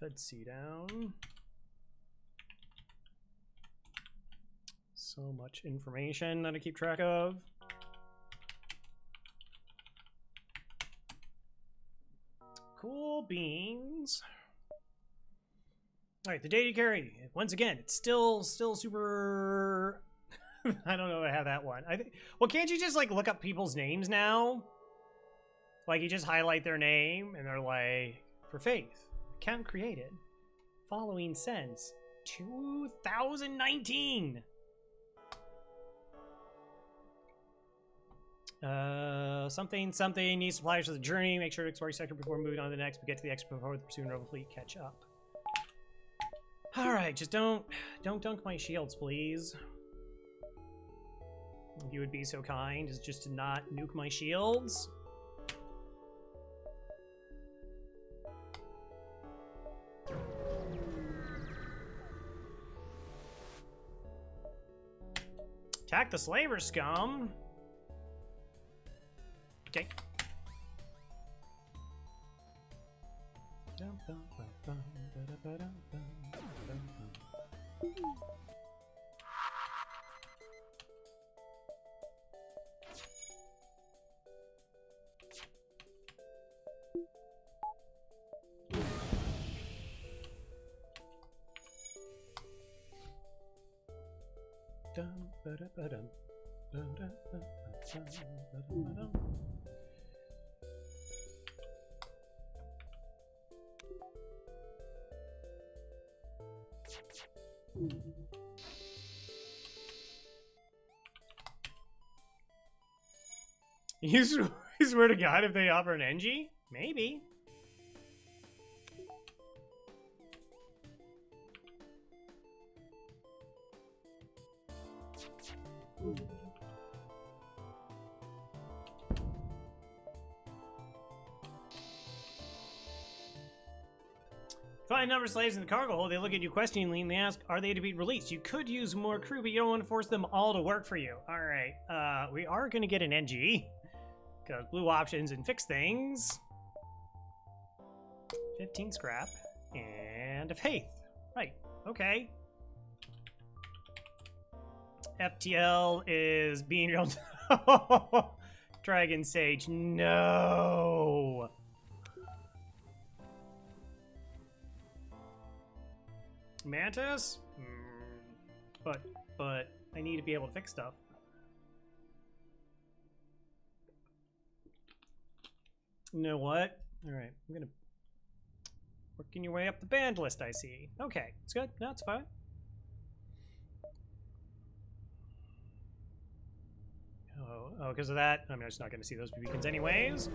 Fed C down. So much information that I keep track of. Cool beans. All right, the data you carry. Once again, it's still super. I don't know if I have that one. I think. Well, can't you just like look up people's names now? Like you just highlight their name and they're like, for faith, account created. Following since 2019. Something needs suppliers for the journey. Make sure to explore your sector before moving on to the next. But get to the expert before the pursuing Nova fleet catch up. All right, just don't dunk my shields, please. If you would be so kind as just to not nuke my shields. Attack the slaver scum. Okay. You swear to God if they offer an NG? Maybe. Find a number of slaves in the cargo hold. They look at you questioningly and they ask, are they to be released? You could use more crew, but you don't want to force them all to work for you. All right. We are going to get an NG. Because blue options and fix things. 15 scrap. And a faith. Right. Okay. FTL is being real. Dragon Sage. No. Mantis? But I need to be able to fix stuff. You know what? All right, I'm gonna working your way up the band list. I see. Okay, it's good. No, it's fine. Oh, because of that, I'm just not gonna see those beacons anyways.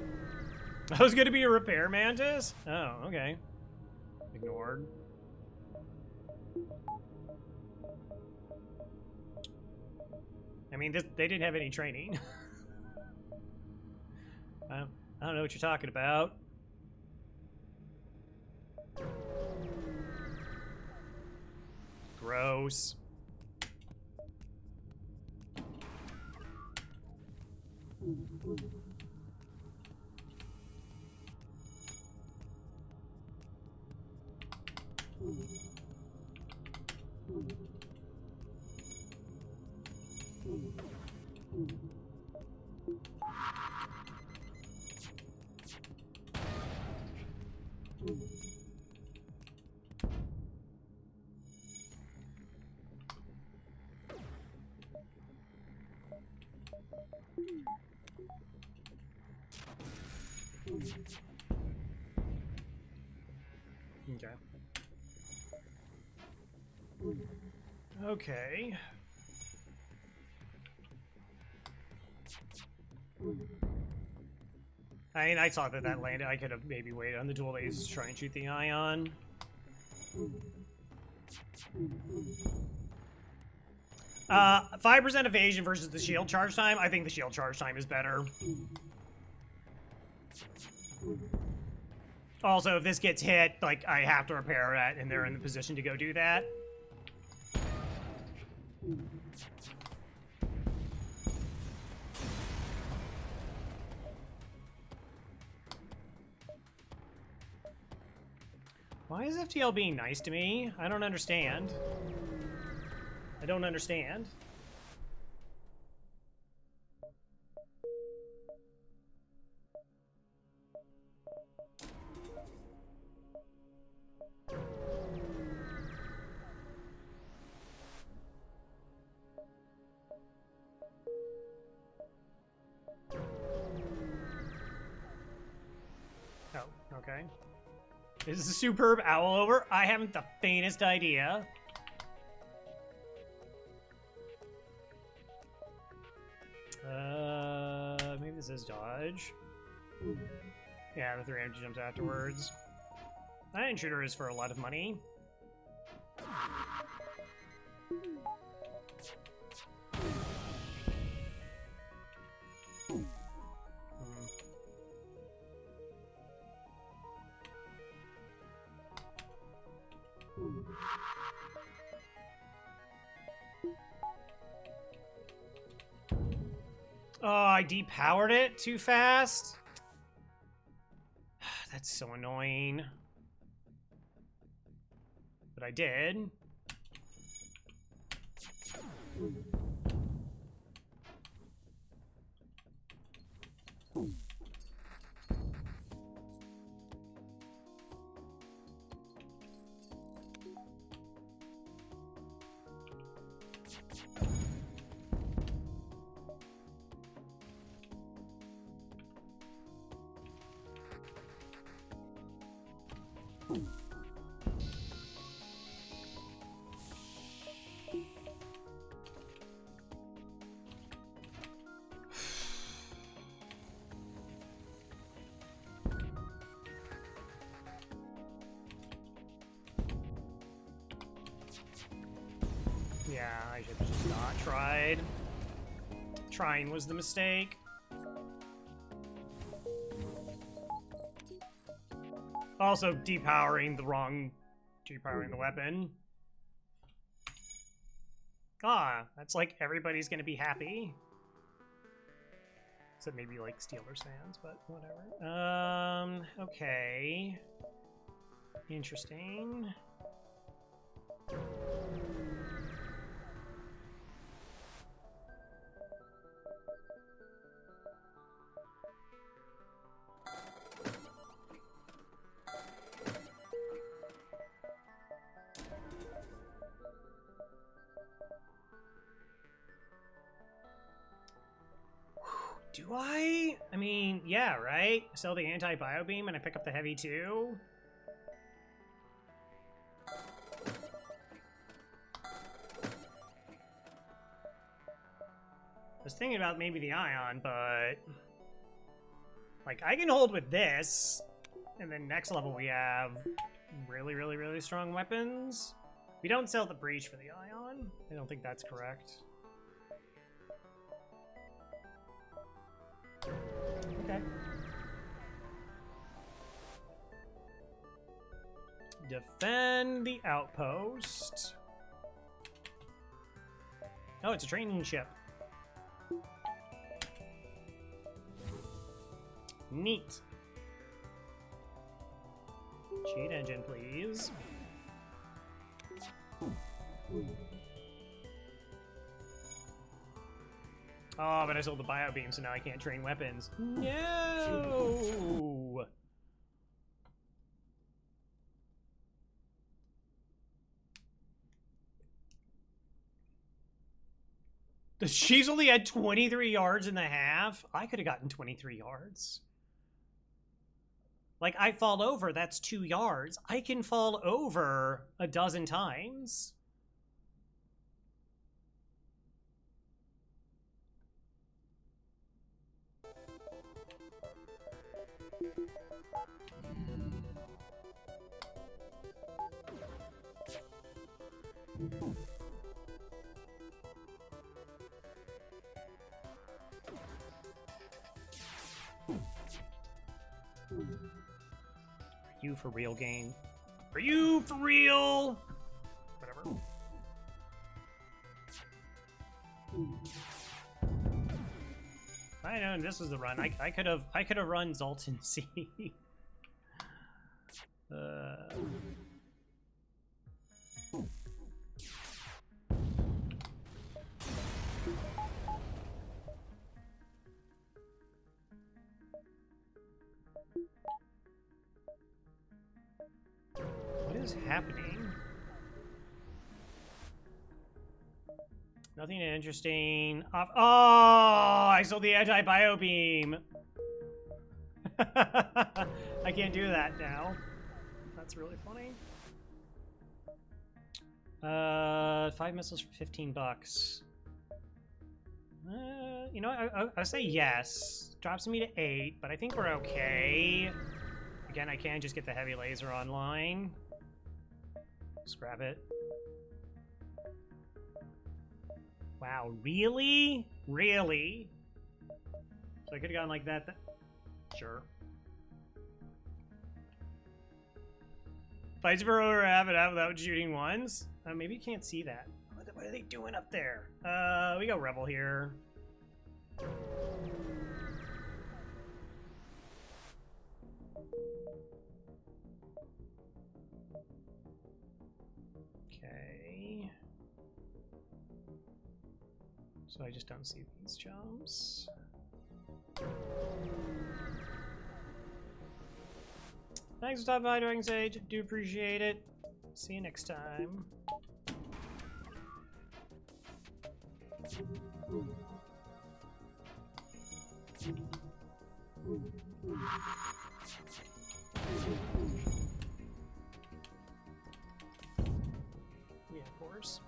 I was gonna be a repair mantis. Oh, okay. Ignored. I mean, they didn't have any training. I don't know what you're talking about. Gross. Okay. Okay. I mean, I saw that landed. I could have maybe waited on the dual lasers to try and shoot the ion. 5% evasion versus the shield charge time. I think the shield charge time is better. Also, if this gets hit, like, I have to repair it, and they're in the position to go do that. Why is FTL being nice to me? I don't understand. I don't understand. Oh, okay. Is the superb owl over? I haven't the faintest idea. Maybe this is dodge. Yeah, the 3 empty jumps afterwards. That intruder is for a lot of money. Oh, I depowered it too fast. That's so annoying. But I did. Yeah, I should have just not tried. Trying was the mistake. Also, depowering the weapon. Ah, that's like everybody's gonna be happy. Except maybe like Steelers fans, but whatever. Okay. Interesting. Do I? I mean, yeah, right? Sell the anti-bio beam and I pick up the heavy too? I was thinking about maybe the ion, but like I can hold with this, and then next level we have really strong weapons. We don't sell the breach for the ion. I don't think that's correct. Okay. Defend the outpost. Oh, it's a training ship. Neat. Cheat engine, please. Oh, but I sold the bio beam, so now I can't train weapons. No! She's only had 23 yards and a half. I could have gotten 23 yards. Like, I fall over, that's 2 yards. I can fall over a dozen times. Are you for real, game? Are you for real? Whatever. I know this was the run. I could have run Zoltan C. What is happening? Nothing interesting. Oh, I sold the anti-bio beam. I can't do that now. That's really funny. 5 missiles for 15 bucks. You know what? I'll say yes. Drops me to 8, but I think we're okay. Again, I can just get the heavy laser online. Just grab it. Wow, really? Really? So I could have gone like that. Sure. Fights for over half and half without shooting ones? Maybe you can't see that. What are they doing up there? We got Rebel here. Okay. So I just don't see these jumps. Thanks for stopping by, Dragon Sage. Do appreciate it. See you next time. Yeah, of course.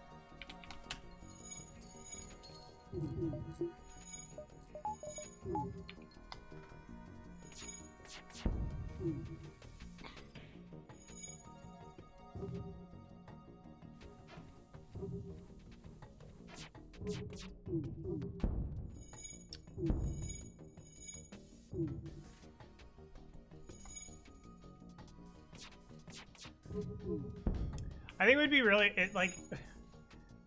I think it would be really,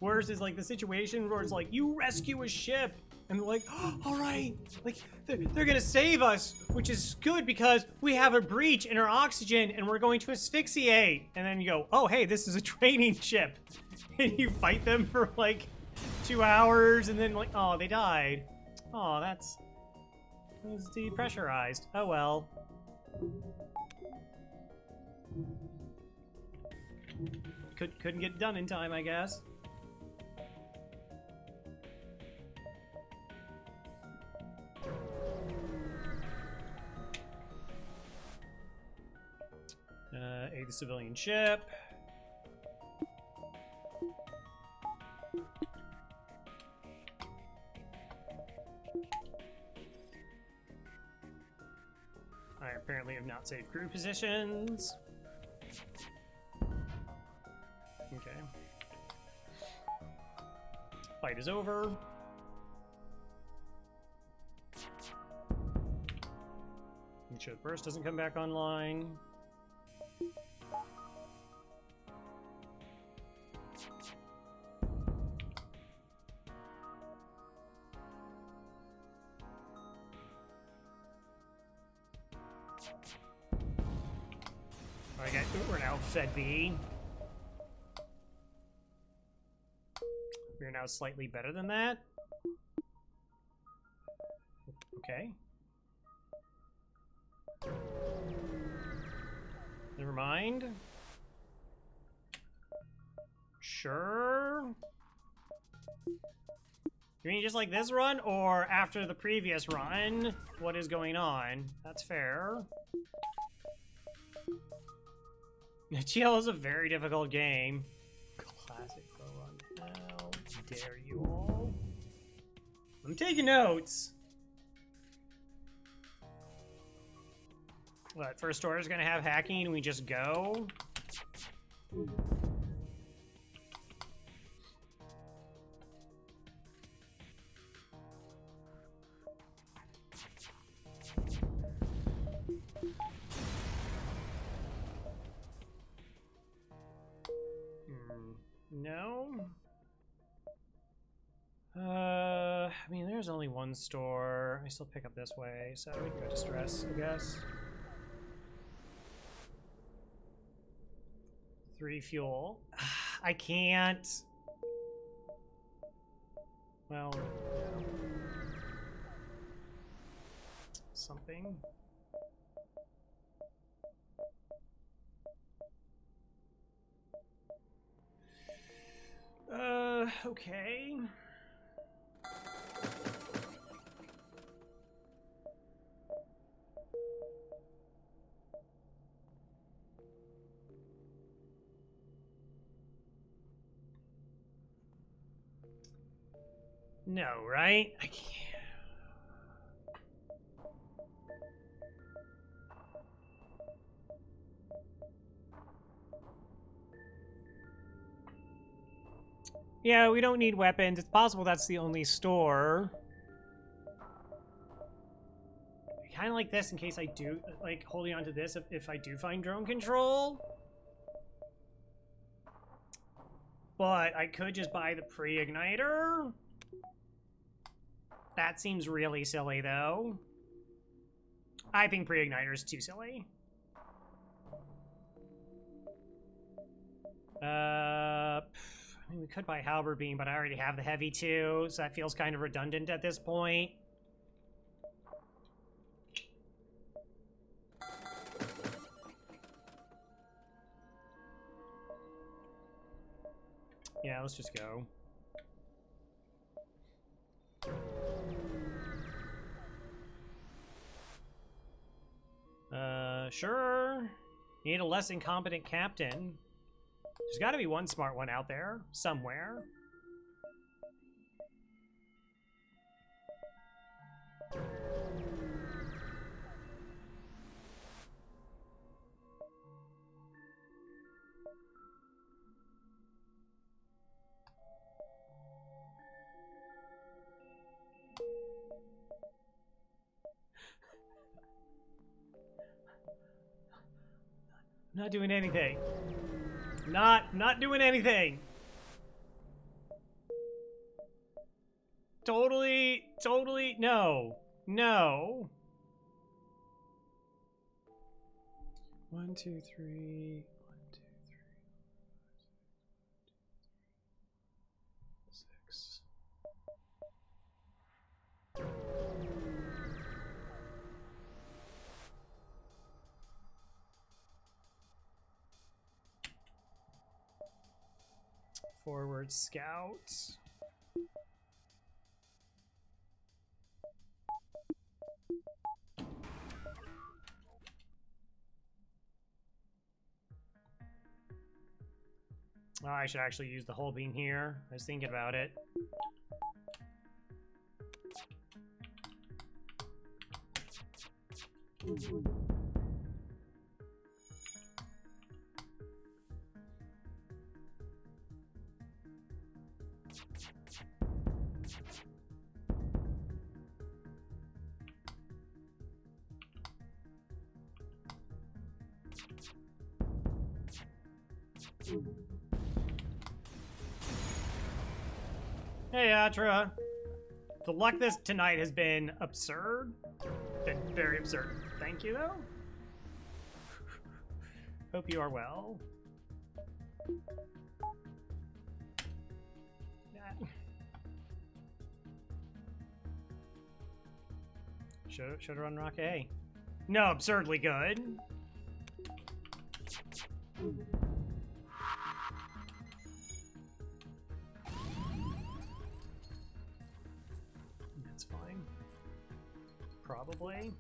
worse is like the situation where it's like, you rescue a ship, and they're like, oh, all right, like, they're gonna save us, which is good because we have a breach in our oxygen and we're going to asphyxiate. And then you go, oh, hey, this is a training ship. And you fight them for like 2 hours and then like, oh, they died. Oh, that was depressurized. Oh, well. Couldn't get done in time, I guess. Aid the civilian ship. I apparently have not saved crew positions. Okay. Fight is over. Make sure the burst doesn't come back online. Okay, we're now Fed B. We're now slightly better than that. Okay. Never mind. Sure. You mean just like this run, or after the previous run? What is going on? That's fair. GL is a very difficult game. Classic pro run. How dare you all? I'm taking notes. What, first order's gonna have hacking and we just go? No? I mean, there's only one store. I still pick up this way, so we can go to stress, I guess. 3 fuel. I can't. Well, yeah. Something. Okay. No, right? I can't. Yeah, we don't need weapons. It's possible that's the only store. Kind of like this in case I do, like, holding on to this if I do find drone control. But I could just buy the pre-igniter. That seems really silly, though. I think pre-igniter is too silly. I mean, we could buy halberd beam, but I already have the heavy too, so that feels kind of redundant at this point. Yeah, let's just go. Sure. You need a less incompetent captain. There's got to be one smart one out there, somewhere. Not doing anything. Not doing anything. Totally, no. No. 1, 2, 3. 1, 2, 3. 6. Forward scout. Oh, I should actually use the hull beam here. I was thinking about it. Hey, Atra. The luck this tonight has been absurd. Been very absurd. Thank you, though. Hope you are well. Should run Rock A. No, absurdly good. That's fine. Probably.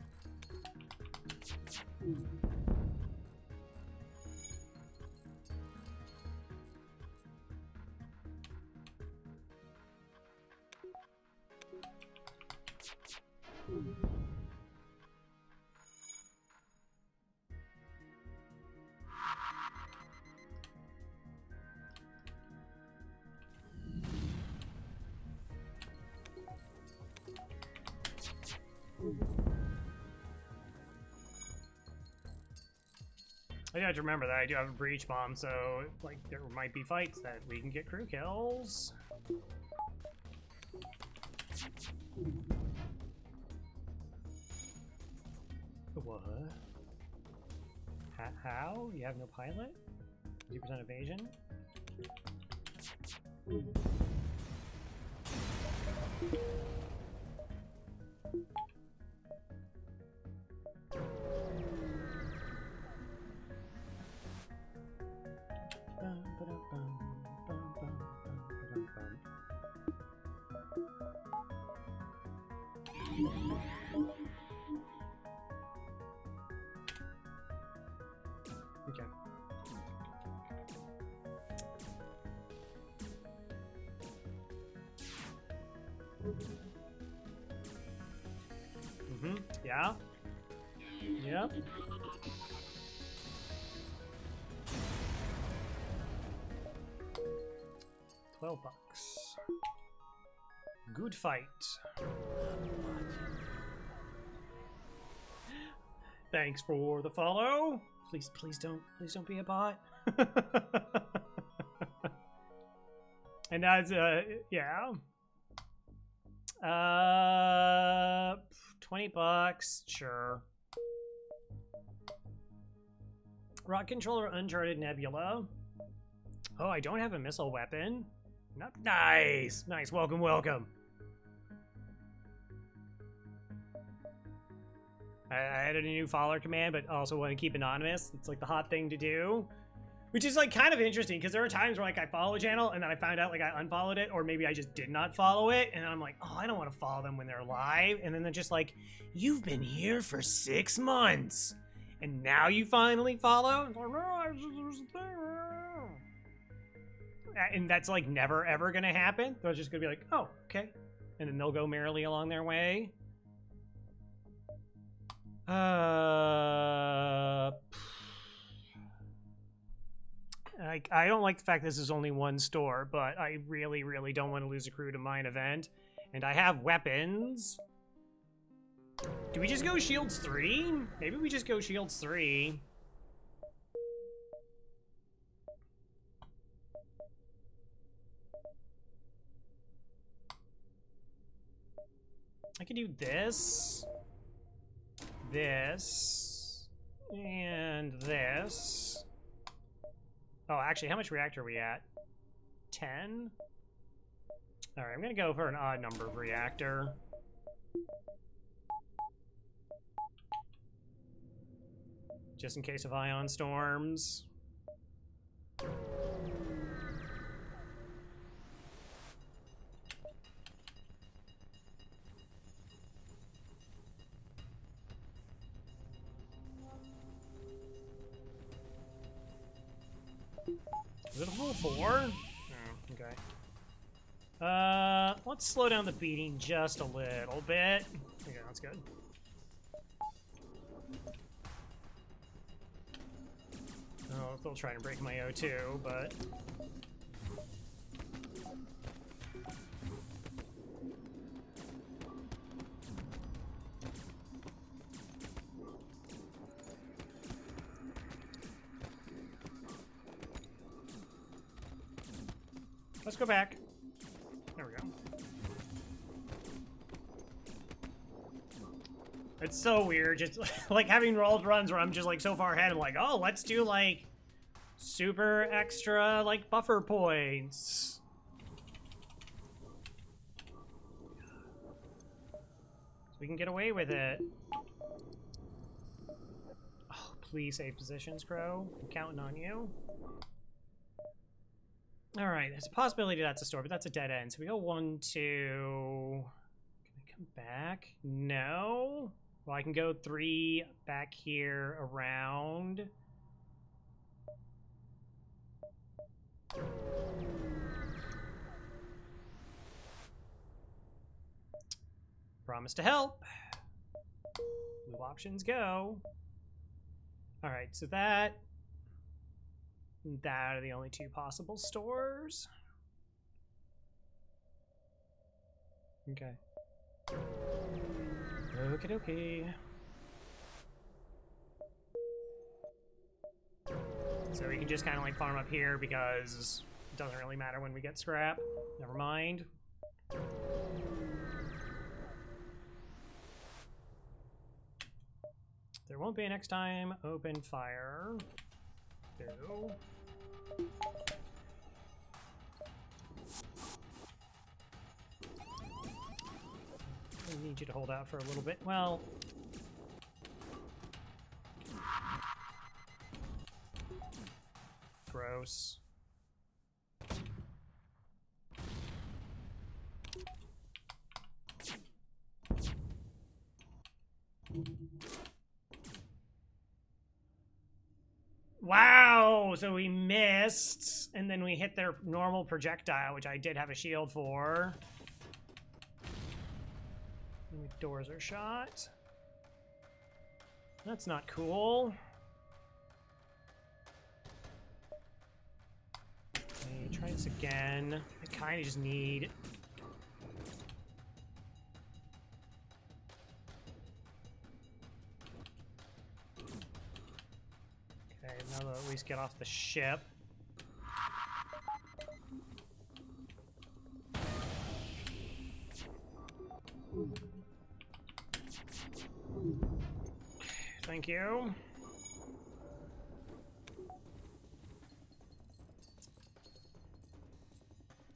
I do have to remember that I do have a breach bomb, so like there might be fights that we can get crew kills. What? How? You have no pilot? 50% evasion? Okay. Mm-hmm. Yeah. Yep. $12. Good fight. Thanks for the follow. Please don't be a bot. And that's yeah. $20, sure. Rock controller, Uncharted Nebula. Oh, I don't have a missile weapon. Not nice. Nice. Welcome, welcome. I added a new follower command, but also want to keep anonymous. It's like the hot thing to do. Which is like kind of interesting because there are times where like I follow a channel and then I found out like I unfollowed it, or maybe I just did not follow it, and I'm like, oh, I don't want to follow them when they're live, and then they're just like, you've been here for 6 months, and now you finally follow. And that's like never ever gonna happen. They're just gonna be like, oh, okay, and then they'll go merrily along their way. I don't like the fact this is only one store, but I really, really don't want to lose a crew to mine event. And I have weapons. Do we just go Shields 3? Maybe we just go Shields 3. I can do this, this, and this. Oh, actually, how much reactor are we at? 10? Alright, I'm gonna go for an odd number of reactor. Just in case of ion storms. Is it a full 4? Oh, okay. Let's slow down the beating just a little bit. Okay, that's good. Oh, they'll try and break my O2, but... Let's go back. There we go. It's so weird, just like having rolled runs where I'm just like so far ahead. I'm like, oh, let's do like super extra like buffer points. So we can get away with it. Oh, please save positions, Crow. I'm counting on you. All right, there's a possibility that's a store, but that's a dead end. So we go 1, 2. Can I come back? No. Well, I can go 3 back here around. Promise to help. Blue options go. All right, so that are the only 2 possible stores. Okay. Okie dokie. So we can just kind of like farm up here because it doesn't really matter when we get scrap. Never mind. There won't be a next time. Open fire. Go. I need you to hold out for a little bit. Well, gross. Oh, so we missed, and then we hit their normal projectile, which I did have a shield for. And the doors are shot. That's not cool. Okay, try this again. I kind of just need... Okay, now they'll at least get off the ship. Thank you.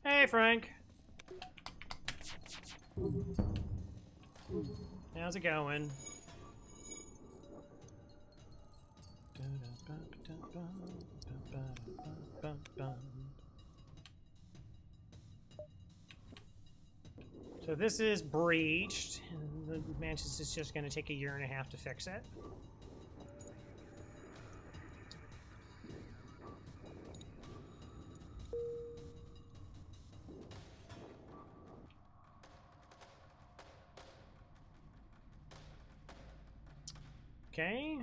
Hey, Frank. How's it going? So this is breached, and the Mantis is just going to take 1.5 years to fix it. Okay.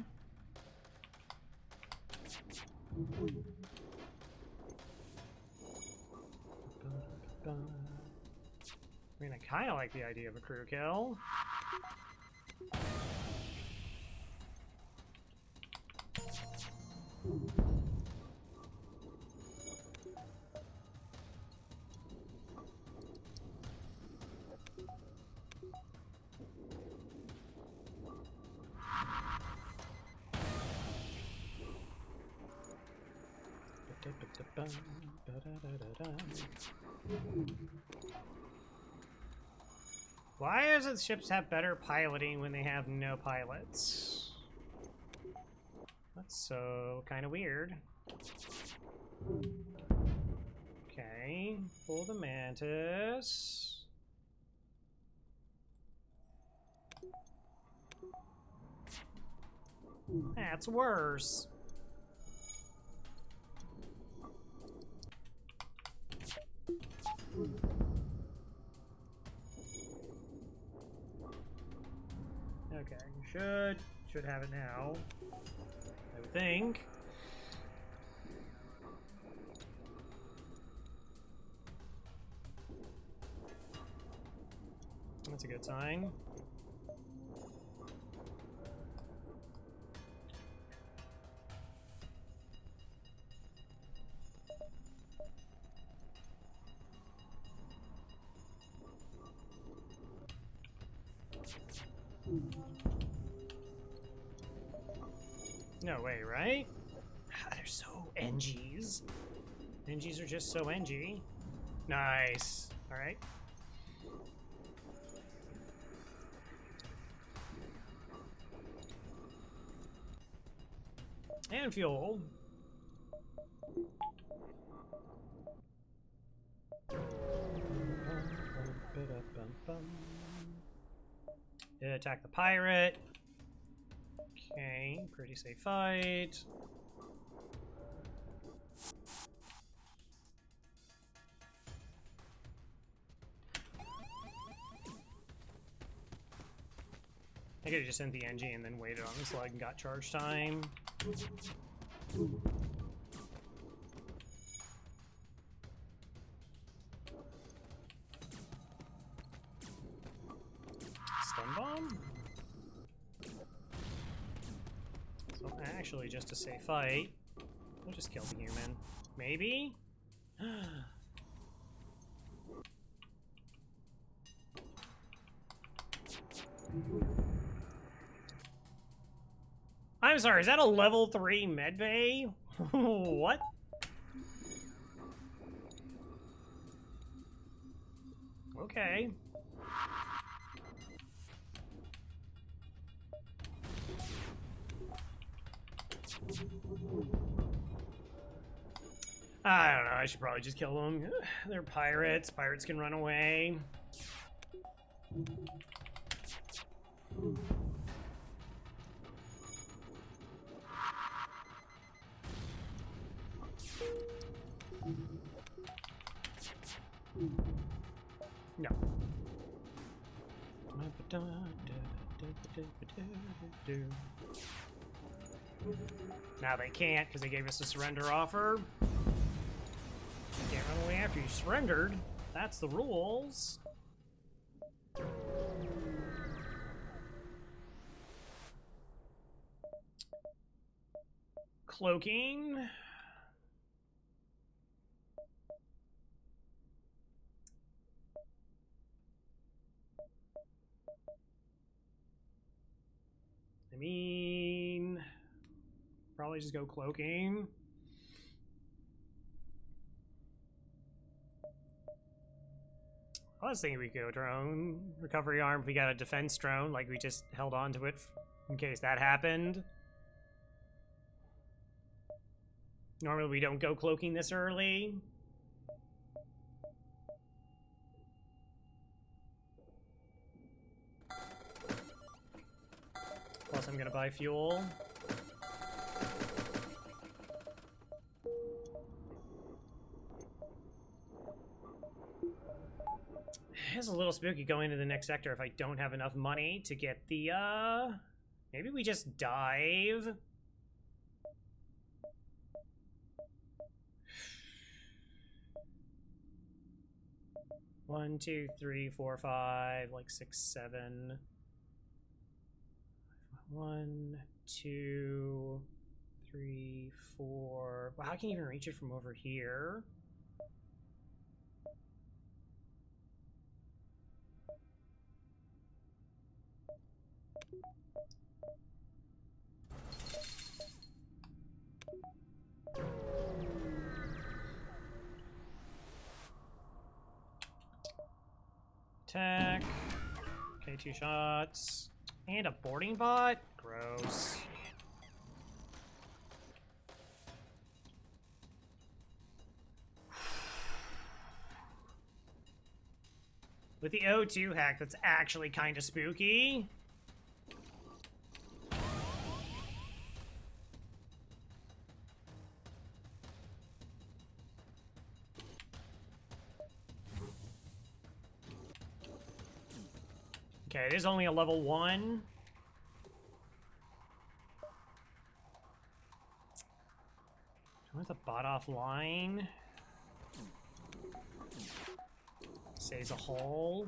I mean, I kind of like the idea of a crew kill. Why does the ships have better piloting when they have no pilots? That's so kind of weird. Okay, pull the Mantis. That's worse. Okay, you should have it now, I would think. That's a good sign. No way, right? They're so NGs. NGs are just so NG. Nice. All right. And fuel. Attack the pirate. Okay, pretty safe fight. I could have just sent the NG and then waited on the slug and got charge time. Stun bomb? So actually just a safe fight. We'll just kill the human. Maybe? I'm sorry, is that a level 3 medbay? What? Okay. I don't know, I should probably just kill them. They're pirates. Pirates can run away. No. Now they can't because they gave us a surrender offer. Can't run away after you surrendered. That's the rules. Cloaking. I mean, probably just go cloaking. I was thinking we could go drone recovery arm if we got a defense drone, like we just held on to it in case that happened. Normally we don't go cloaking this early. Plus I'm gonna buy fuel. It's a little spooky going to the next sector if I don't have enough money to get the, maybe we just dive. One, two, three, four, five, like 6, 7. 1, 2, 3, 4. Well, how can you even reach it from over here? Attack. Okay, 2 shots. And a boarding bot? Gross. With the O2 hack, that's actually kind of spooky. Okay, it is only a level 1. I want the bot offline. Saves a hole.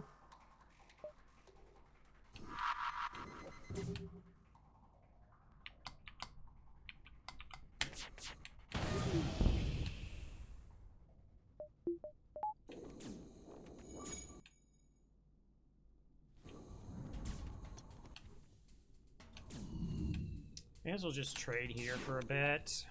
May as well just trade here for a bit.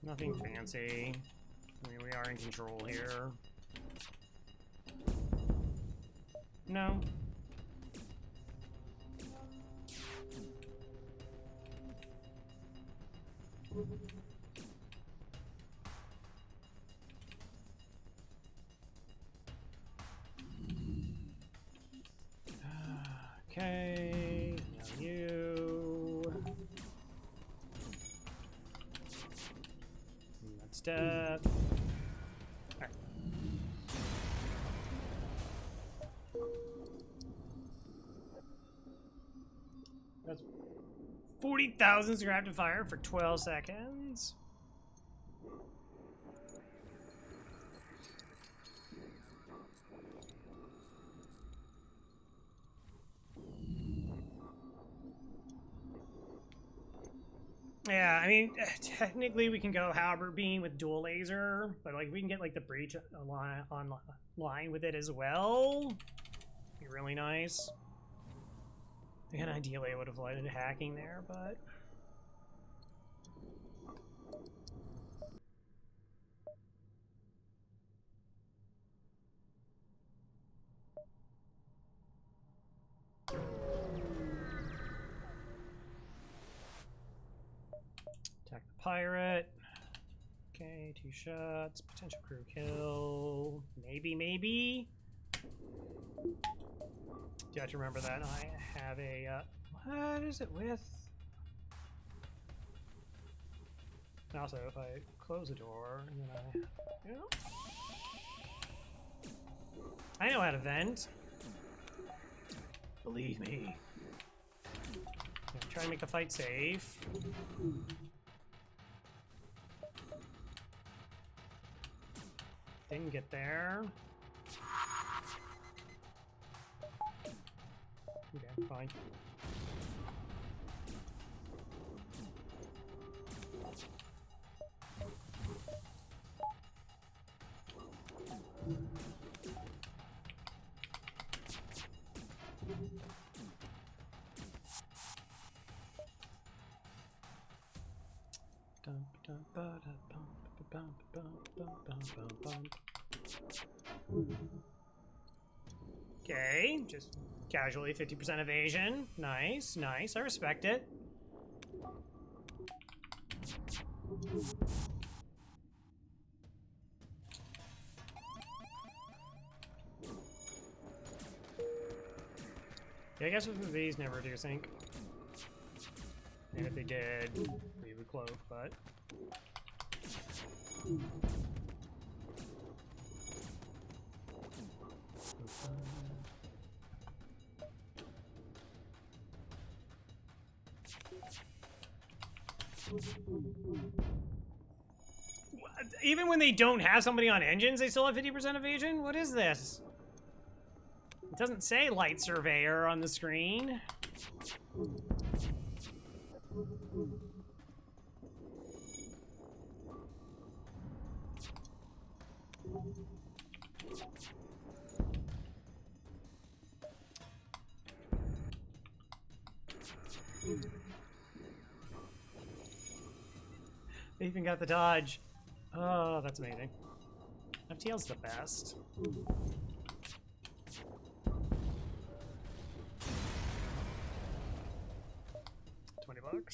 Nothing fancy. I mean, we are in control here. No. Okay, now you. That's death. Alright. That's 40,000 scrap to fire for 12 seconds. Yeah, I mean, technically we can go Halberd Beam with dual laser, but like we can get like the breach online with it as well. Be really nice. And ideally I would have lighted hacking there, but Attack the pirate. Okay, 2 shots. Potential crew kill. Maybe, maybe. You have to remember that I have a. What is it with? And also, if I close the door, and then I. You know? I know how to vent. Believe me. Yeah, try and make the fight safe. Didn't get there. Okay, fine. Okay, just casually 50% evasion. Nice, nice. I respect it. Yeah, I guess with these never do sync. And if they did, we would cloak, but... Even when they don't have somebody on engines, they still have 50% evasion? What is this? It doesn't say light surveyor on the screen. They even got the dodge. Oh, that's amazing. FTL's the best. $20.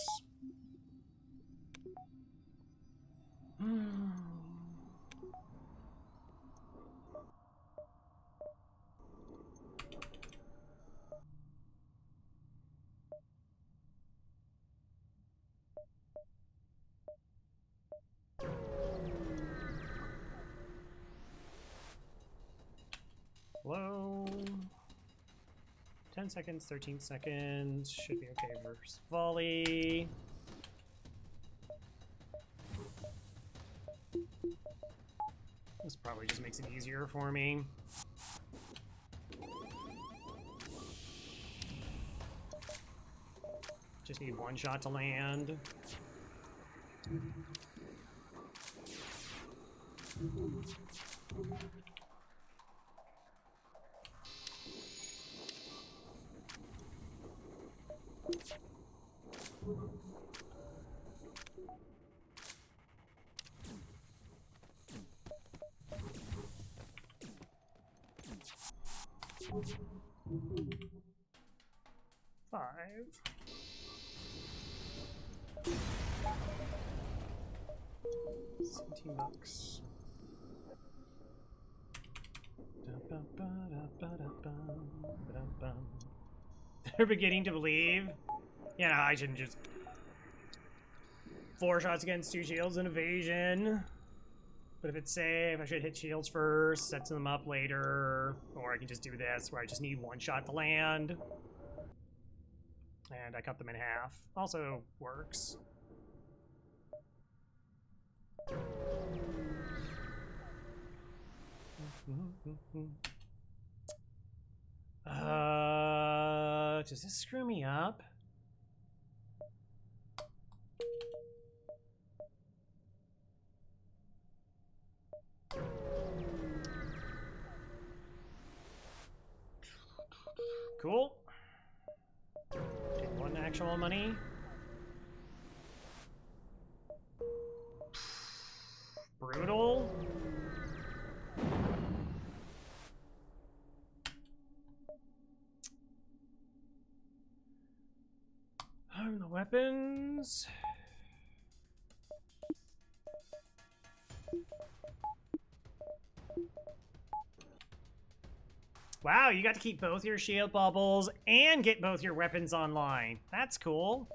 Low. 10 seconds, 13 seconds. Should be okay versus volley. This probably just makes it easier for me. Just need one shot to land. $5. $17. They're beginning to believe. Yeah, I shouldn't just 4 shots against 2 shields and evasion. But if it's safe, I should hit shields first, set them up later, or I can just do this where I just need 1 shot to land. And I cut them in half. Also works. Does this screw me up? Cool. Take 1 actual money. Brutal. Arm the weapons. Wow, you got to keep both your shield bubbles and get both your weapons online. That's cool.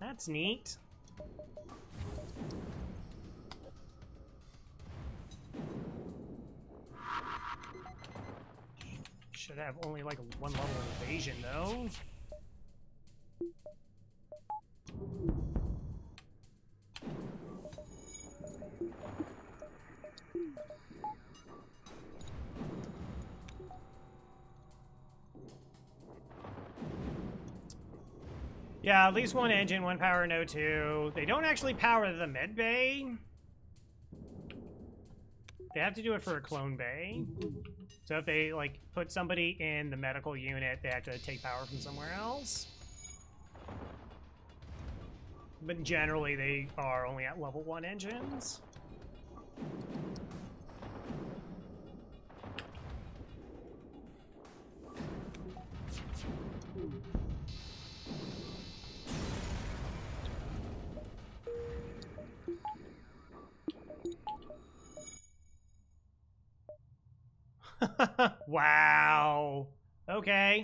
That's neat. Should have only like one level of evasion though. Yeah, at least one engine, one power, no two. They don't actually power the med bay. They have to do it for a clone bay. So if they, like, put somebody in the medical unit, they have to take power from somewhere else. But generally, they are only at level 1 engines. Wow. Okay.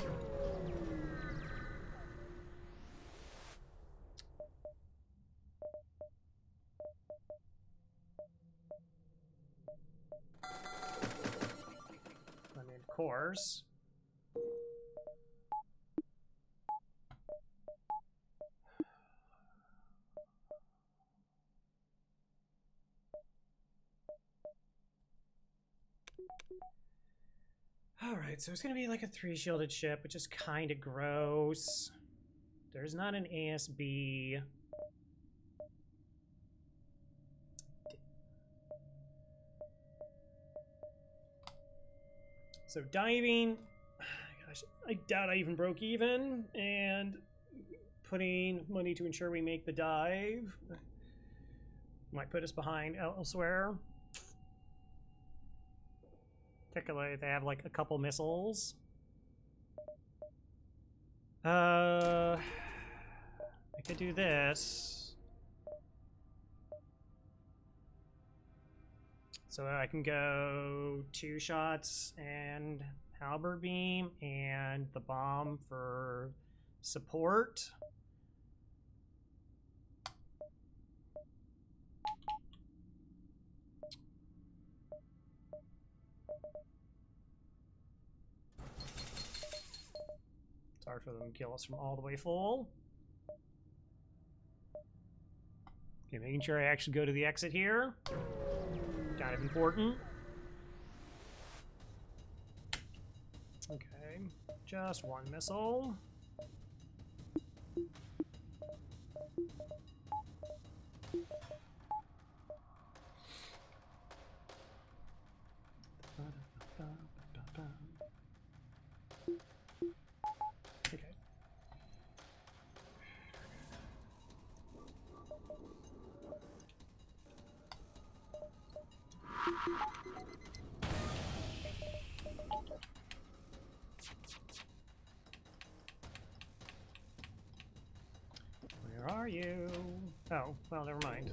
I mean, of course. Alright, so it's gonna be like a 3-shielded ship, which is kind of gross. There's not an ASB. So diving, gosh, I doubt I even broke even, and putting money to ensure we make the dive might put us behind elsewhere. Particularly if they have like a couple missiles. I could do this. So I can go 2 shots and halberd beam and the bomb for support. It's hard for them to kill us from all the way full. Okay, making sure I actually go to the exit here. Kind of important. Okay, just 1 missile. Okay. Where are you? Oh, well, never mind.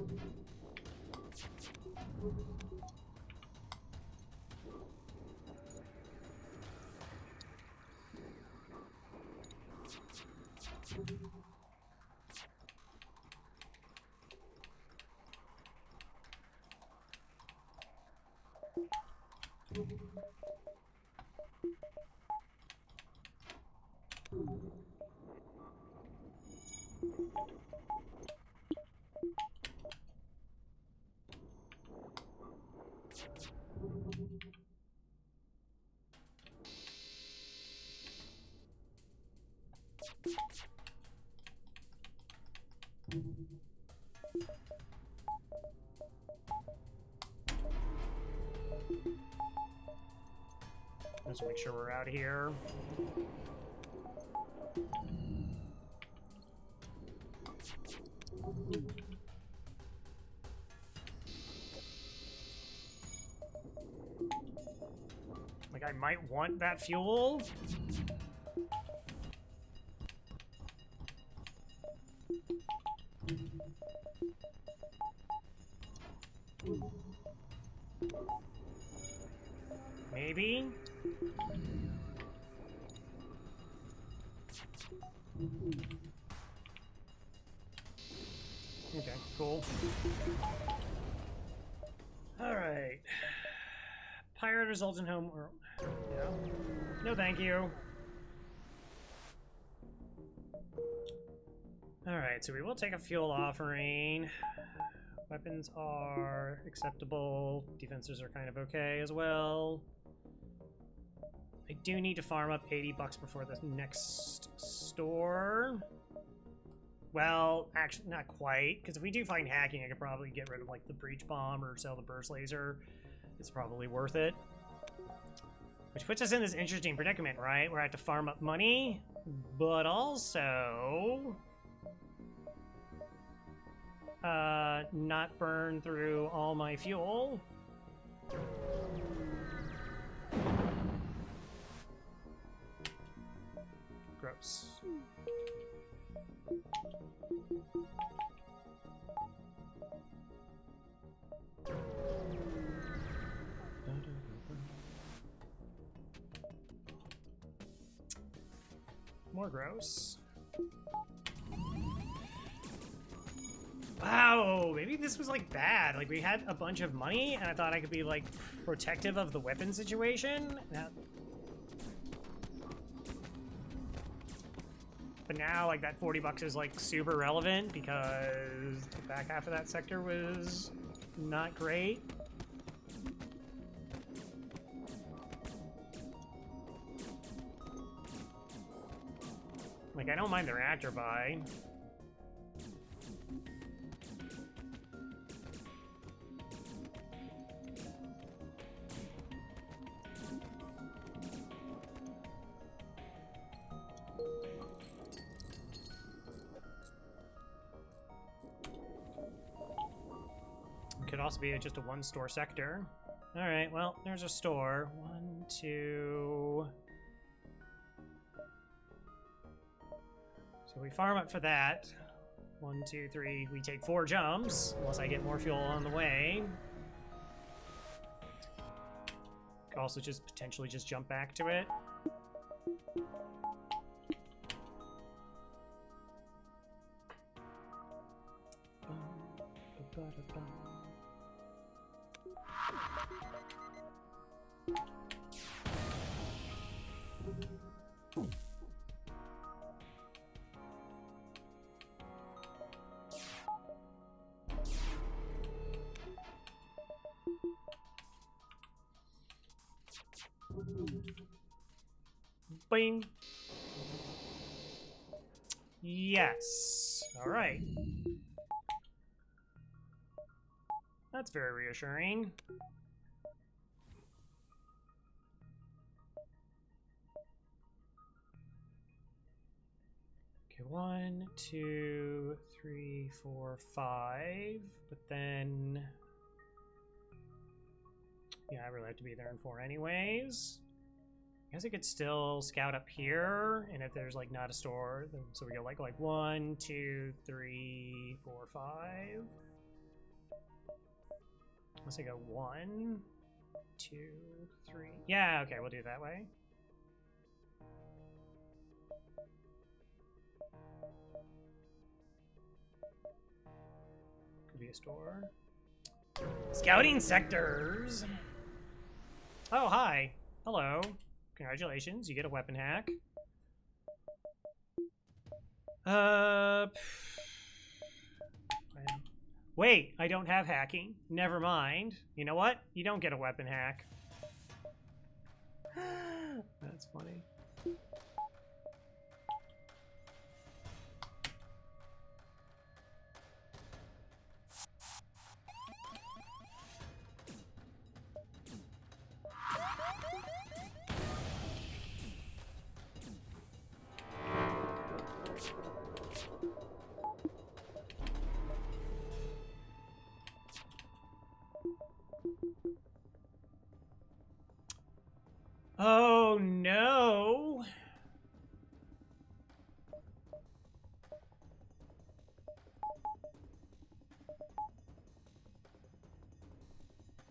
Let's make sure we're out of here. Like, I might want that fuel. Maybe? Okay, cool. Alright. Pirate results in home world. Yeah. No, thank you. Alright, so we will take a fuel offering. Weapons are acceptable. Defenses are kind of okay as well. I do need to farm up 80 bucks before the next store. Well, actually, not quite, because if we do find hacking, I could probably get rid of, like, the breach bomb or sell the burst laser. It's probably worth it. Which puts us in this interesting predicament, right? Where I have to farm up money, but also... not burn through all my fuel. Gross. More gross. Wow, maybe this was like bad. Like we had a bunch of money and I thought I could be like protective of the weapon situation. But now like that 40 bucks is like super relevant because the back half of that sector was not great. Like I don't mind the reactor buy. Could also be just a one-store sector. All right, well, there's a store. 1, 2. So we farm up for that. 1, 2, 3. We take 4 jumps, unless I get more fuel on the way. Could also just potentially just jump back to it. Bing. Yes. All right. That's very reassuring. Okay, 1, 2, 3, 4, 5. But then, yeah, I really have to be there in 4 anyways. I guess I could still scout up here, and if there's like not a store, then so we go like 1, 2, 3, 4, 5. Unless I go 1, 2, 3. Yeah, okay, we'll do it that way. Could be a store. Scouting sectors. Oh, hi. Hello. Congratulations, you get a weapon hack. Wait, I don't have hacking. Never mind. You know what? You don't get a weapon hack. That's funny. Oh no!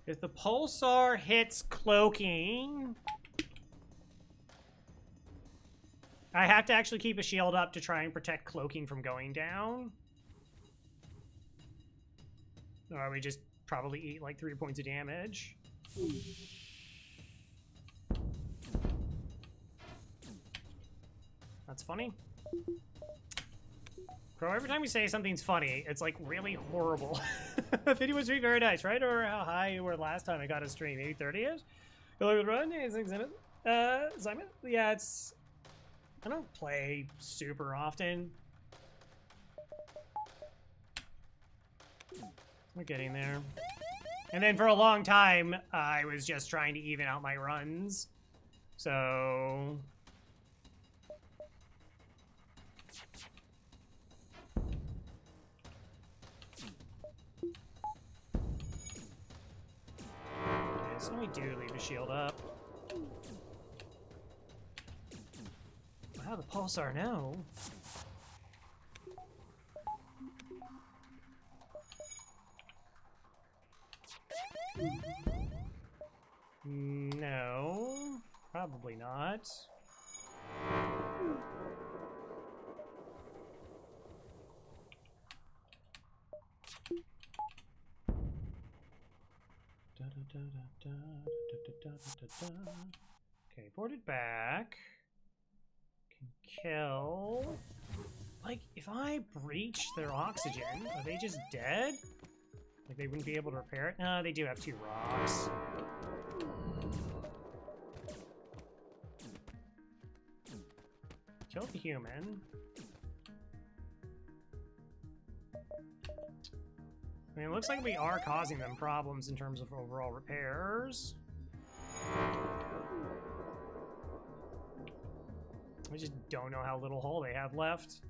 If the pulsar hits cloaking, I have to actually keep a shield up to try and protect cloaking from going down. Or we just probably eat like 3 points of damage. That's funny. Bro, every time we say something's funny, it's like really horrible. The video was very nice, right? Or how high you were last time I got a stream? Maybe 30ish? Go look at the run. Simon? Yeah, it's... I don't play super often. We're getting there. And then for a long time, I was just trying to even out my runs. So... okay, so we do leave a shield up. Wow, the pulsar now. No, probably not. Okay, boarded back. Can kill. Like, if I breach their oxygen, are they just dead? Like, they wouldn't be able to repair it? No, they do have 2 rocks. Kill the human. I mean, it looks like we are causing them problems in terms of overall repairs. I just don't know how little hull they have left.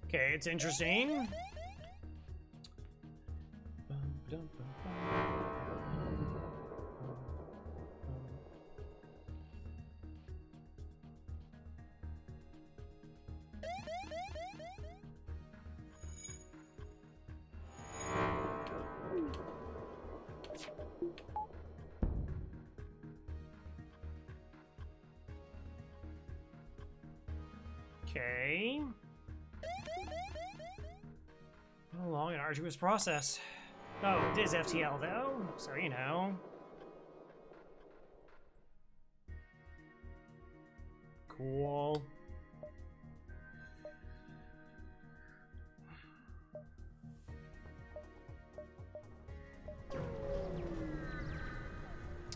Okay, it's interesting. Okay. A long and arduous process. Oh, it is FTL though, so you know. Cool.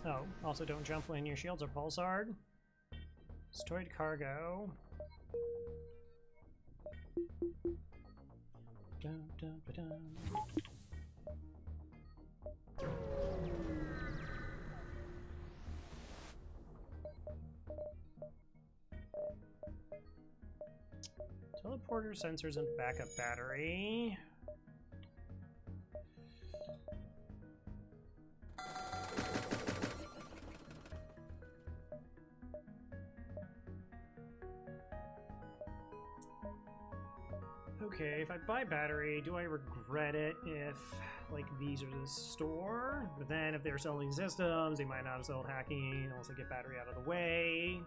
Oh, also don't jump when your shields are pulsar'd. Destroyed cargo. Dun, dun, dun. Teleporter sensors and backup battery. Okay, if I buy battery, do I regret it if, like, these are the store? But then if they're selling systems, they might not have sold hacking, also get battery out of the way.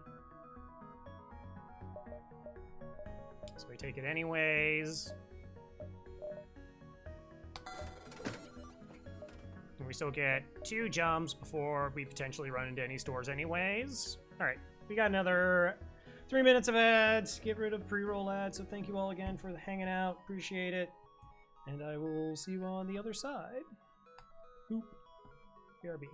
So we take it anyways. And we still get 2 jumps before we potentially run into any stores anyways. Alright, we got another 3 minutes of ads. Get rid of pre-roll ads. So thank you all again for hanging out. Appreciate it. And I will see you on the other side. Boop. BRB.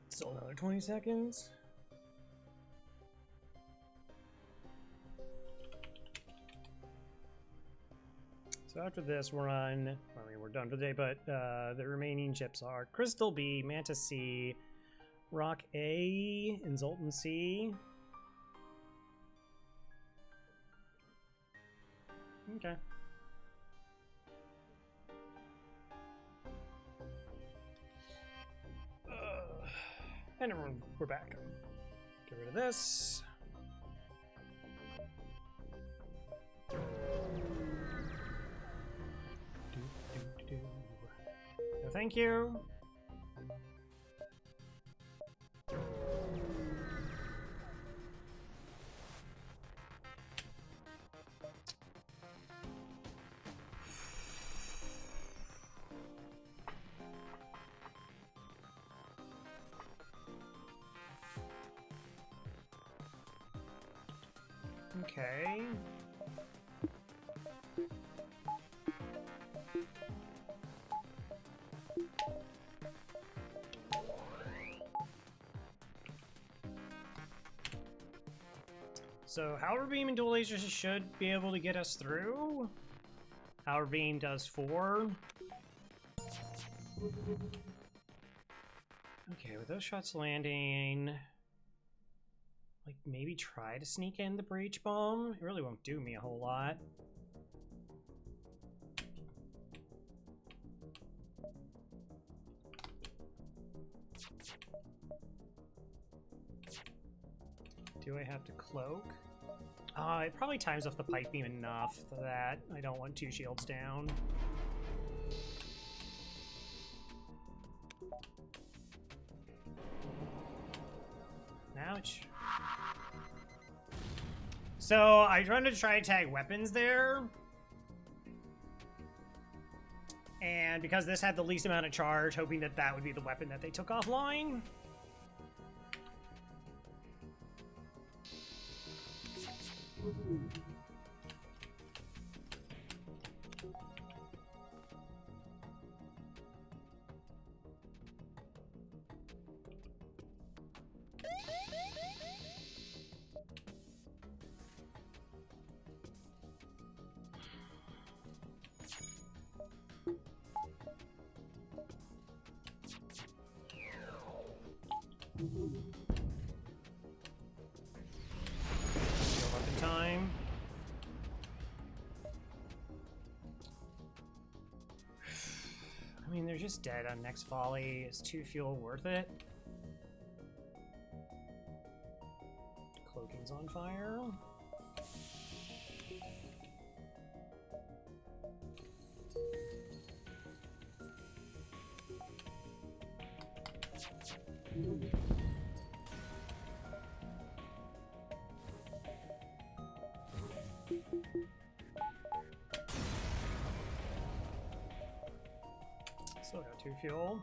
Still another 20 seconds. So after this, we're on, I mean, we're done for the day, but the remaining ships are Crystal B, Mantis C, Rock A, and Zoltan C. Okay. And everyone, we're back. Get rid of this. No, thank you. Okay. So Howler Beam and Dual Lasers should be able to get us through. Howler Beam does 4. Okay, with those shots landing, like maybe try to sneak in the breach bomb. It really won't do me a whole lot. Do I have to cloak? It probably times off the pipe beam enough that I don't want 2 shields down. Ouch. So I wanted to try to tag weapons there. And because this had the least amount of charge, hoping that that would be the weapon that they took offline. Weapon time. I mean, they're just dead on next volley. Is 2 fuel worth it? Cloaking's on fire. Still got 2 fuel.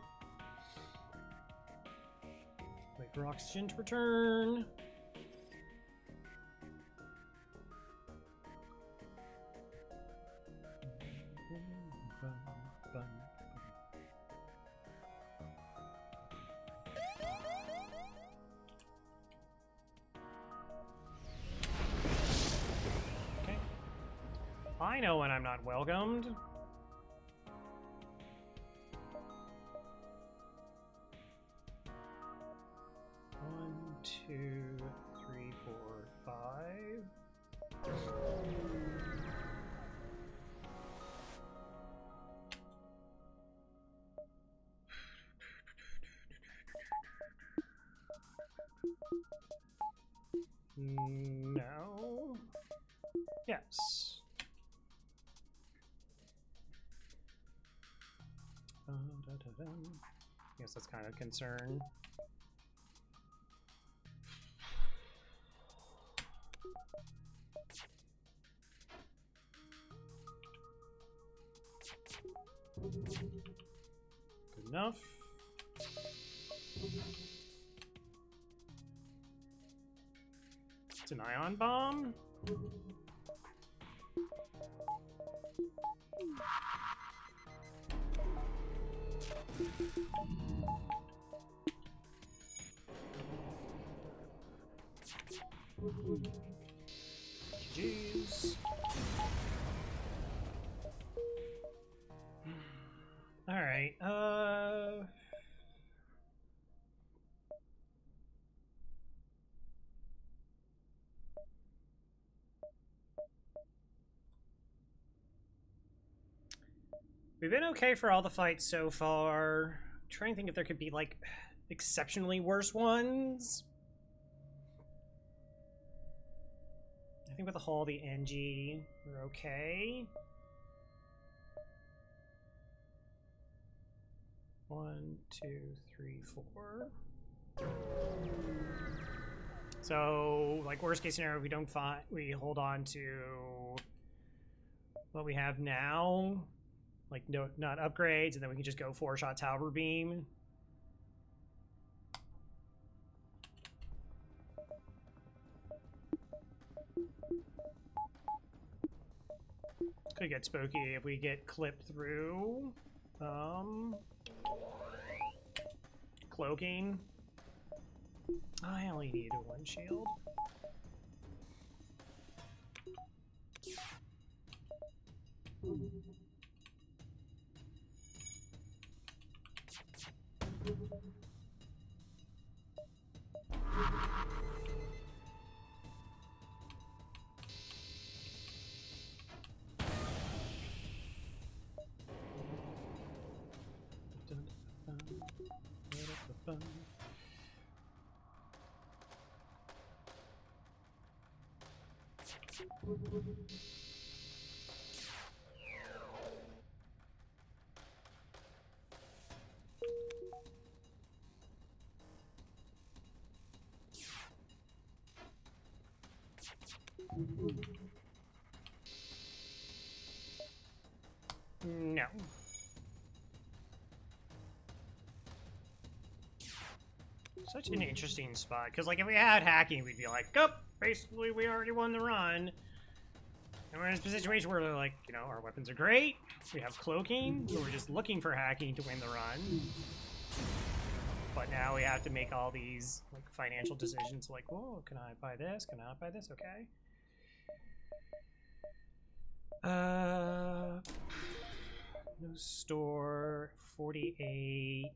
Wait for oxygen to return. Okay. I know when I'm not welcomed. 2, 3, 4, 5. No. Yes. Guess that's kind of a concern. Good enough. It's an ion bomb. Jeez. All right. We've been okay for all the fights so far. I'm trying to think if there could be like exceptionally worse ones. I think with the hull, the NG, we're okay. 1, 2, 3, 4. So, like worst case scenario, we don't find, we hold on to what we have now, like no, not upgrades, and then we can just go 4-shot Tower Beam. Could get spooky if we get clipped through. Cloaking. I only need 1 shield. No. Such an interesting spot, because like if we had hacking, we'd be like, oh, basically we already won the run. And we're in a situation where like, you know, our weapons are great, we have cloaking, so we're just looking for hacking to win the run. But now we have to make all these like financial decisions like, whoa, can I buy this? Can I not buy this? Okay. No store, 48.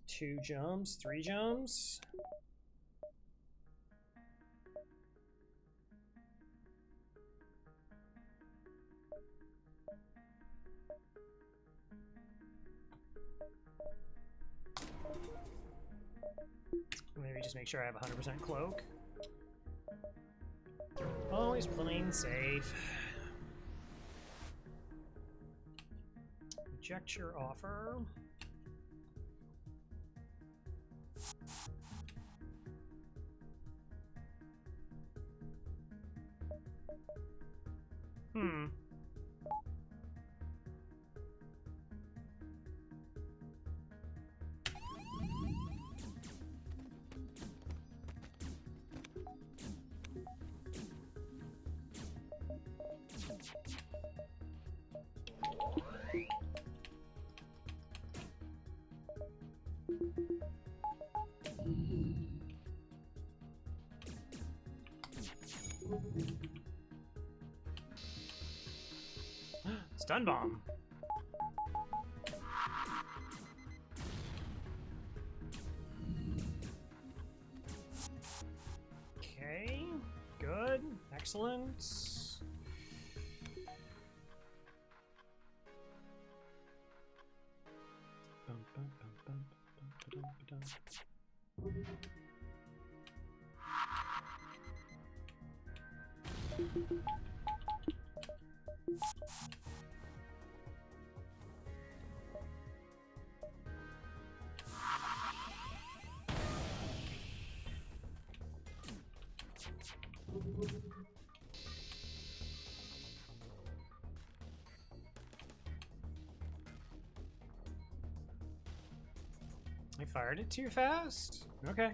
2 jumps, 3 jumps. Maybe just make sure I have 100% cloak. Always playing safe. Reject your offer. Stun bomb. Okay, good, excellent. I fired it too fast? Okay.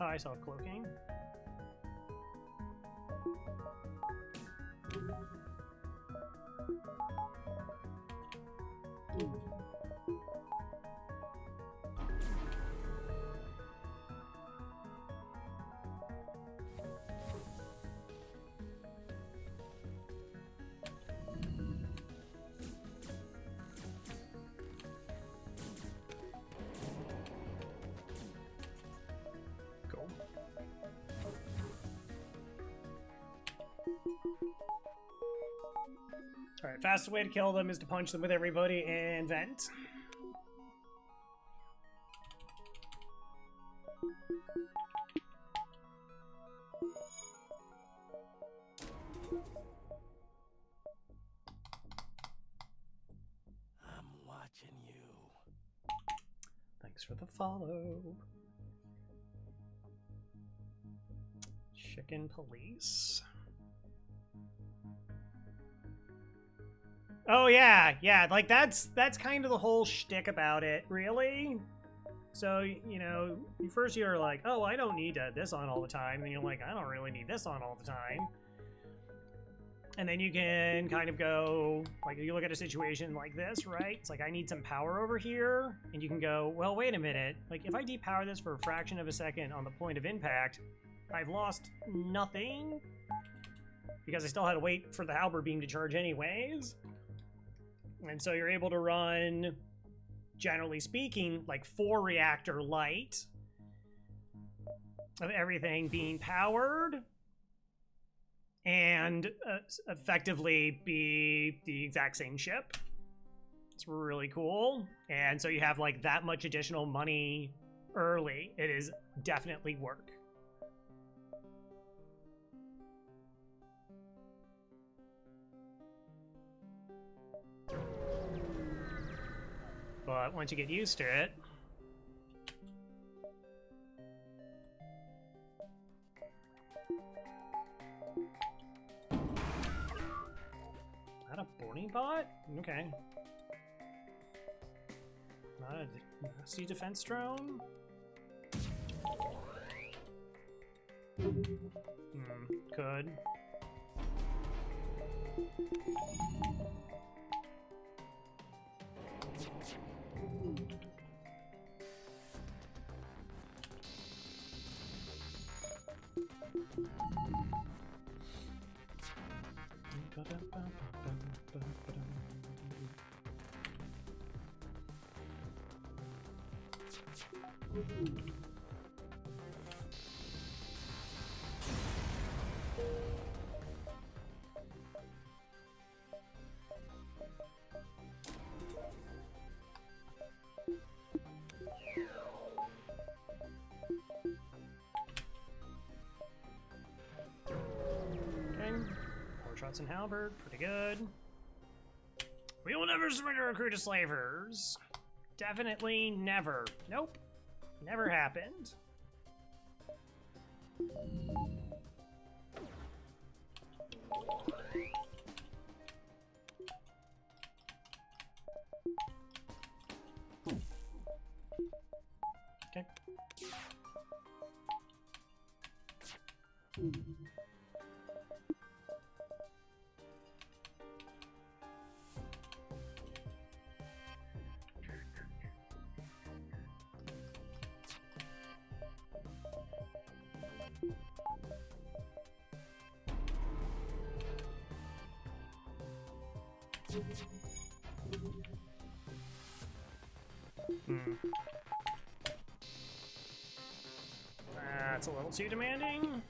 Oh, I saw cloaking. Alright, fastest way to kill them is to punch them with everybody and vent. I'm watching you. Thanks for the follow. Chicken police. Oh yeah, like that's kind of the whole shtick about it, really. So, you know, first you're like, oh, I don't need this on all the time, and then you're like, I don't really need this on all the time. And then you can kind of go, like, you look at a situation like this, right? It's like, I need some power over here, and you can go, well, wait a minute. Like, if I depower this for a fraction of a second on the point of impact, I've lost nothing, because I still had to wait for the halberd beam to charge anyways. And so you're able to run, generally speaking, like 4 reactor light of everything being powered and effectively be the exact same ship. It's really cool. And so you have like that much additional money early. It is definitely work. But once you get used to it, not a boarding bot? Okay. Not a nasty defense drone? Could. Shots and halberd, pretty good. We will never surrender a crew to slavers. Definitely never. Nope. Never happened. Okay. That's a little too demanding.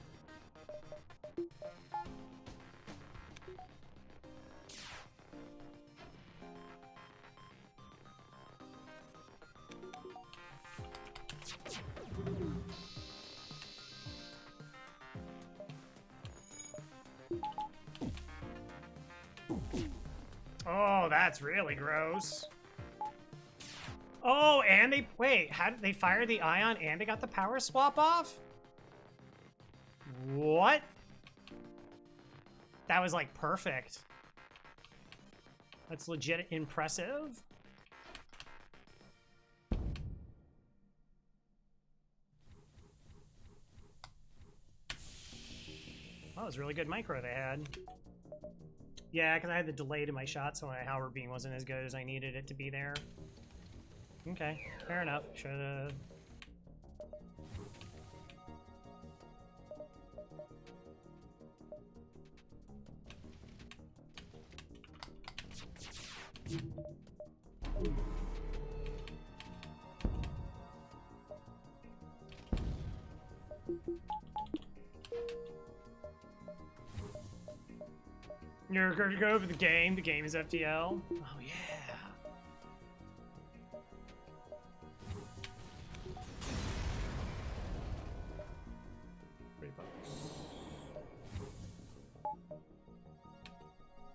Oh, that's really gross. Oh, and they... Wait, how did they fire the ion and they got the power swap off? What? That was, like, perfect. That's legit impressive. Oh, it was a really good micro they had. Yeah, because I had the delay to my shot, so my Howard beam wasn't as good as I needed it to be there. Okay, fair enough. Should've... You're going to go over the game. The game is FTL. Oh, yeah. $3.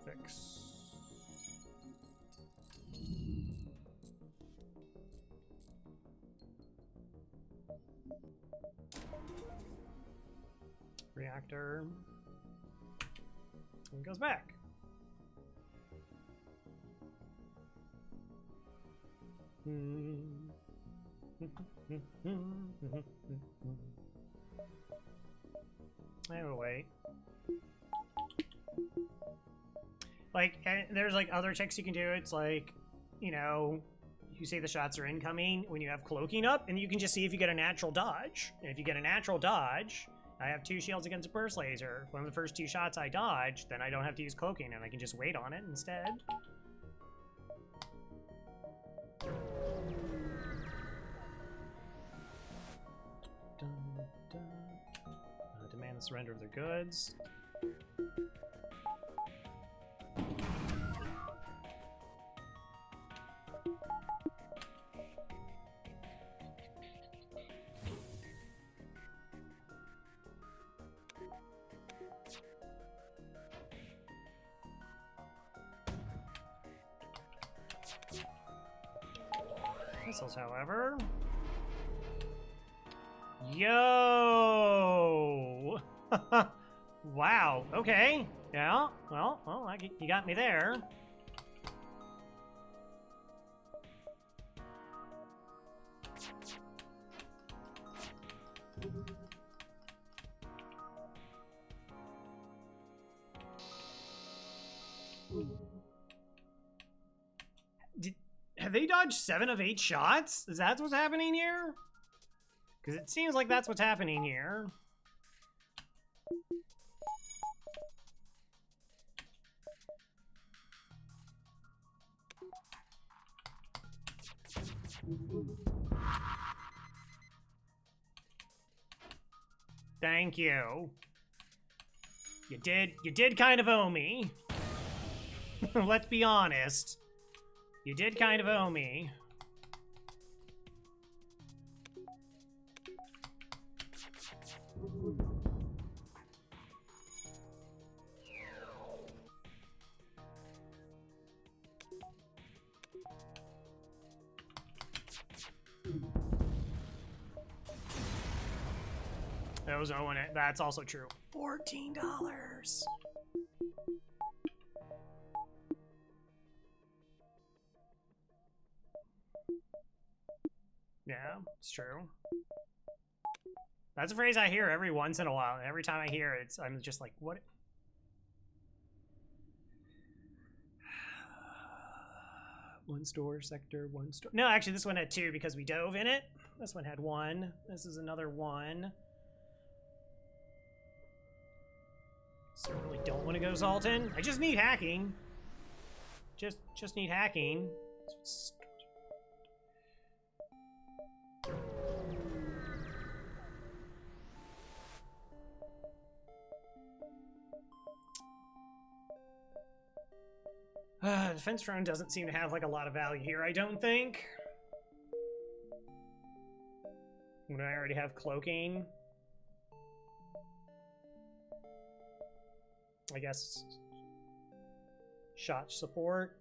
Fix. Reactor. And goes back. I will wait. Like, there's like other checks you can do. It's like, you know, you say the shots are incoming when you have cloaking up, and you can just see if you get a natural dodge. And if you get a natural dodge, I have 2 shields against a burst laser. If one of the first 2 shots I dodge, then I don't have to use cloaking, and I can just wait on it instead. Demand the surrender of their goods. Missiles, however. Yo! Wow, okay. Yeah, well, you got me there. Have they dodged 7 of 8 shots? Is that what's happening here? Because it seems like that's what's happening here. Thank you. You did kind of owe me. Let's be honest. You did kind of owe me. That was owing it. That's also true. $14. Yeah, it's true. That's a phrase I hear every once in a while. Every time I hear it, I'm just like, what? One store, sector, one store. No, actually, this one had 2 because we dove in it. This one had 1. This is another 1. So I really don't want to go Zoltan. I just need hacking. just need hacking. Defense drone doesn't seem to have like a lot of value here, I don't think. When I already have cloaking. I guess shot support.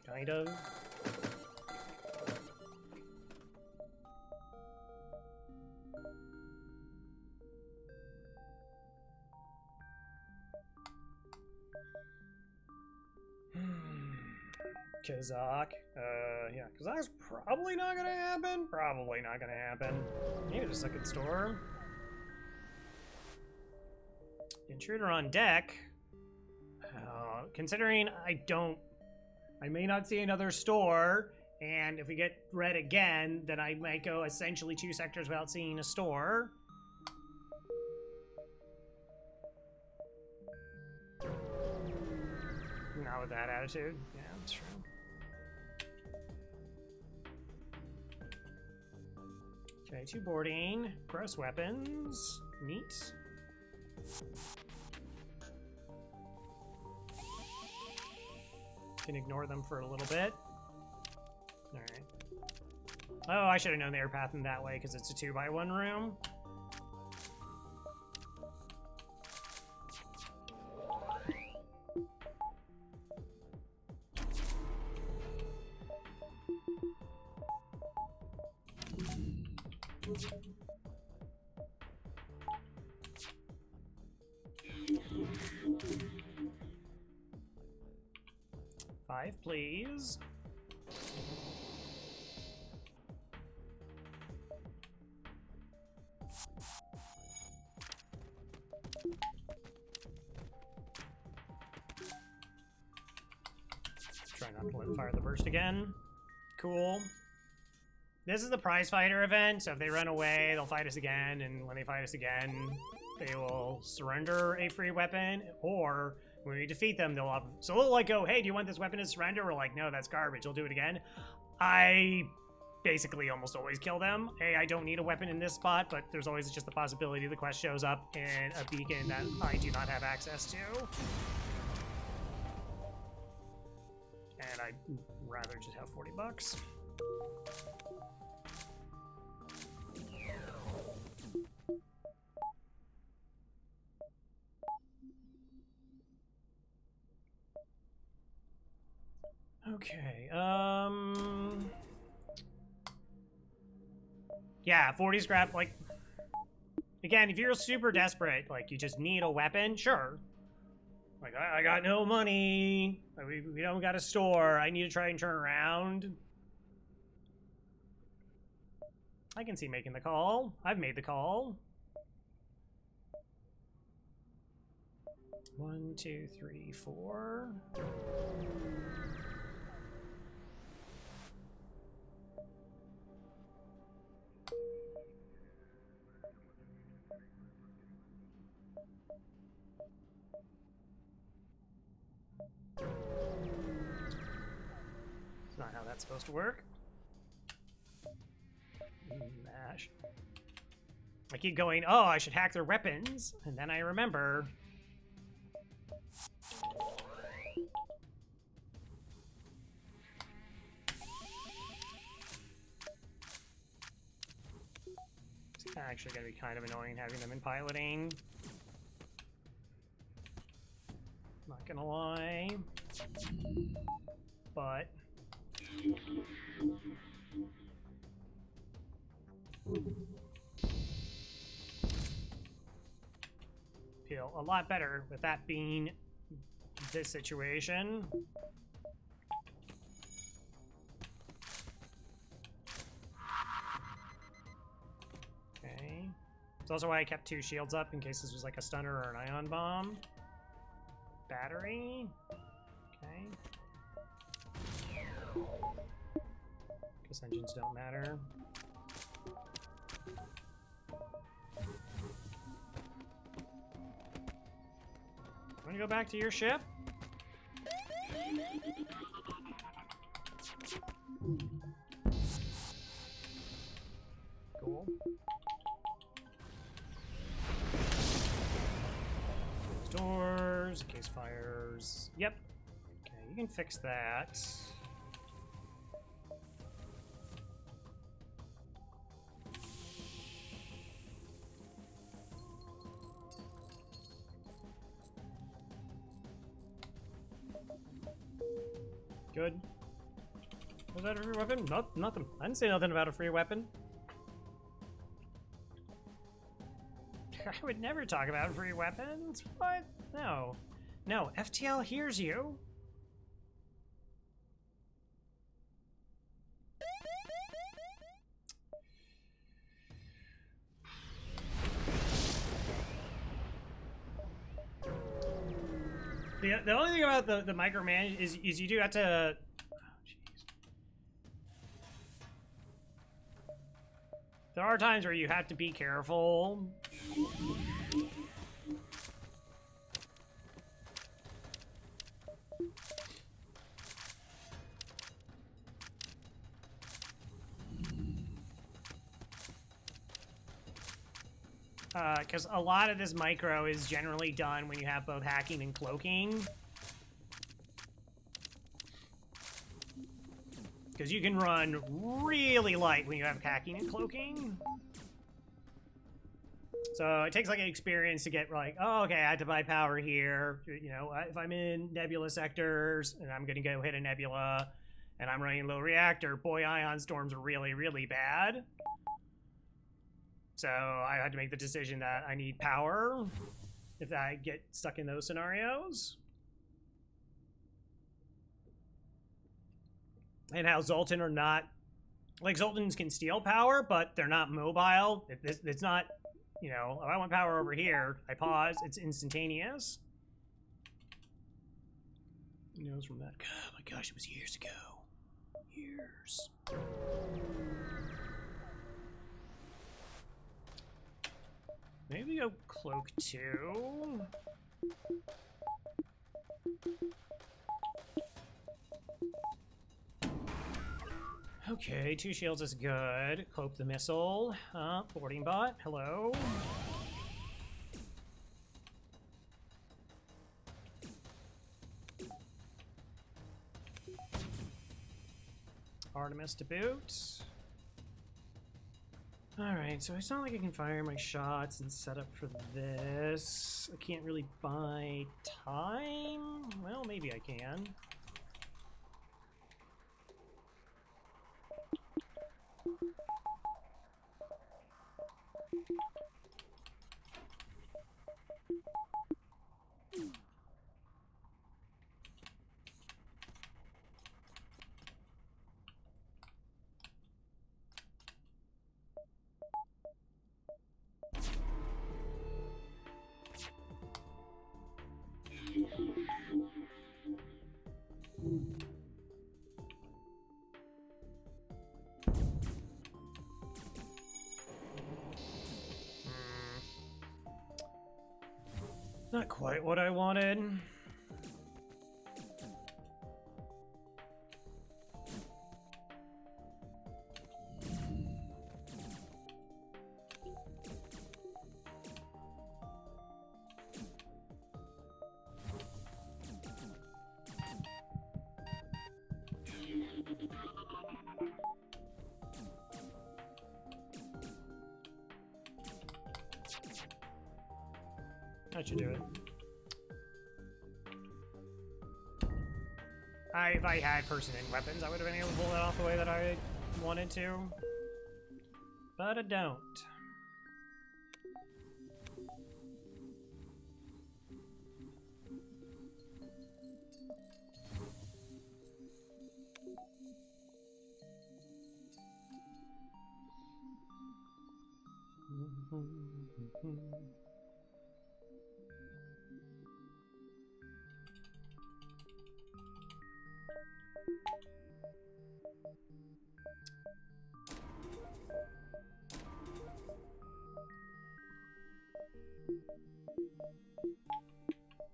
Kind of. Kazakh. Yeah, Kazakh's probably not gonna happen. Probably not gonna happen. Maybe the second store. Intruder on deck. Considering I may not see another store, and if we get red again, then I might go essentially 2 sectors without seeing a store. Not with that attitude. Yeah, that's true. Okay, 2 boarding. Gross weapons. Neat. Can ignore them for a little bit. Alright. Oh, I should have known they were pathing that way because it's a 2x1 room. Five, please. Try not to let fire the burst again. Cool. This is the prize fighter event, so if they run away, they'll fight us again, and when they fight us again, they will surrender a free weapon, or when we defeat them, they'll have... So they'll like go, hey, do you want this weapon to surrender? We're like, no, that's garbage. You'll do it again. I basically almost always kill them. Hey, I don't need a weapon in this spot, but there's always just the possibility the quest shows up in a beacon that I do not have access to. And I'd rather just have 40 bucks. Okay, yeah, 40 scrap, like, again, if you're super desperate, like, you just need a weapon, sure. Like, I got no money, we don't got a store, I need to try and turn around. I can see making the call. I've made the call. 1, 2, 3, 4. That's not how that's supposed to work. Mash. I keep going, oh, I should hack their weapons, and then I remember. It's actually going to be kind of annoying having them in piloting. Not gonna lie. But feel a lot better with that being this situation. Okay. It's also why I kept 2 shields up in case this was like a stunner or an ion bomb. Battery. Okay. Guess engines don't matter. Want to go back to your ship? Cool. Doors, case fires. Yep. Okay, you can fix that. Good. Was that a free weapon? Nope, nothing. I didn't say nothing about a free weapon. I would never talk about free weapons. What? No. No, FTL hears you. The only thing about the micromanage is you do have to... Oh, jeez. There are times where you have to be careful. Because a lot of this micro is generally done when you have both hacking and cloaking. Because you can run really light when you have hacking and cloaking. So it takes like an experience to get like, oh, okay, I had to buy power here. You know, if I'm in nebula sectors and I'm going to go hit a nebula and I'm running a low reactor, boy, ion storms are really, really bad. So I had to make the decision that I need power if I get stuck in those scenarios. And how Zoltan are not... Like, Zoltans can steal power, but they're not mobile. It's not, you know, if I want power over here, I pause, it's instantaneous. Who knows from that? Oh my gosh, it was years ago. Years. Maybe go cloak 2. Okay, 2 shields is good. Cloak the missile. Boarding bot, hello. Artemis to boot. Alright, so it's not like I can fire my shots and set up for this. I can't really buy time. Well, maybe I can. Not quite what I wanted. That should do it. If I had person in weapons, I would have been able to pull that off the way that I wanted to. But I don't.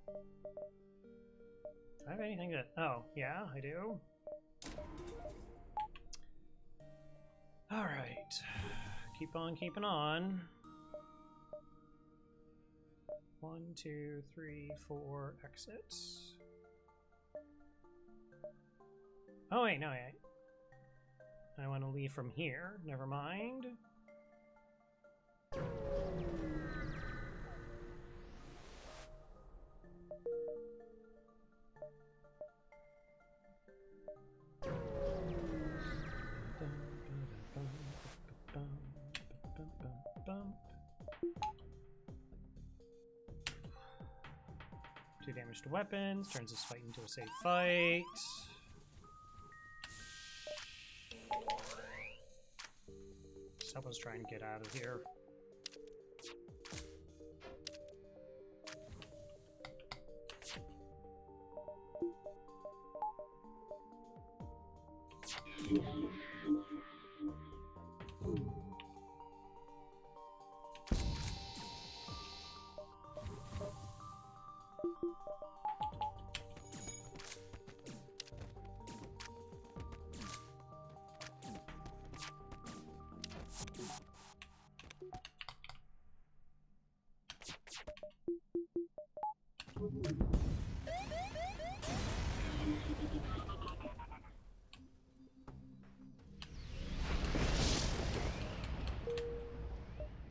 Do I have anything to... Oh, yeah, I do. Alright. Keep on keeping on. 1, 2, 3, 4 exits. Oh, wait, no, wait. I want to leave from here. Never mind. Two damage to weapons, turns this fight into a safe fight. Just help us try and get out of here.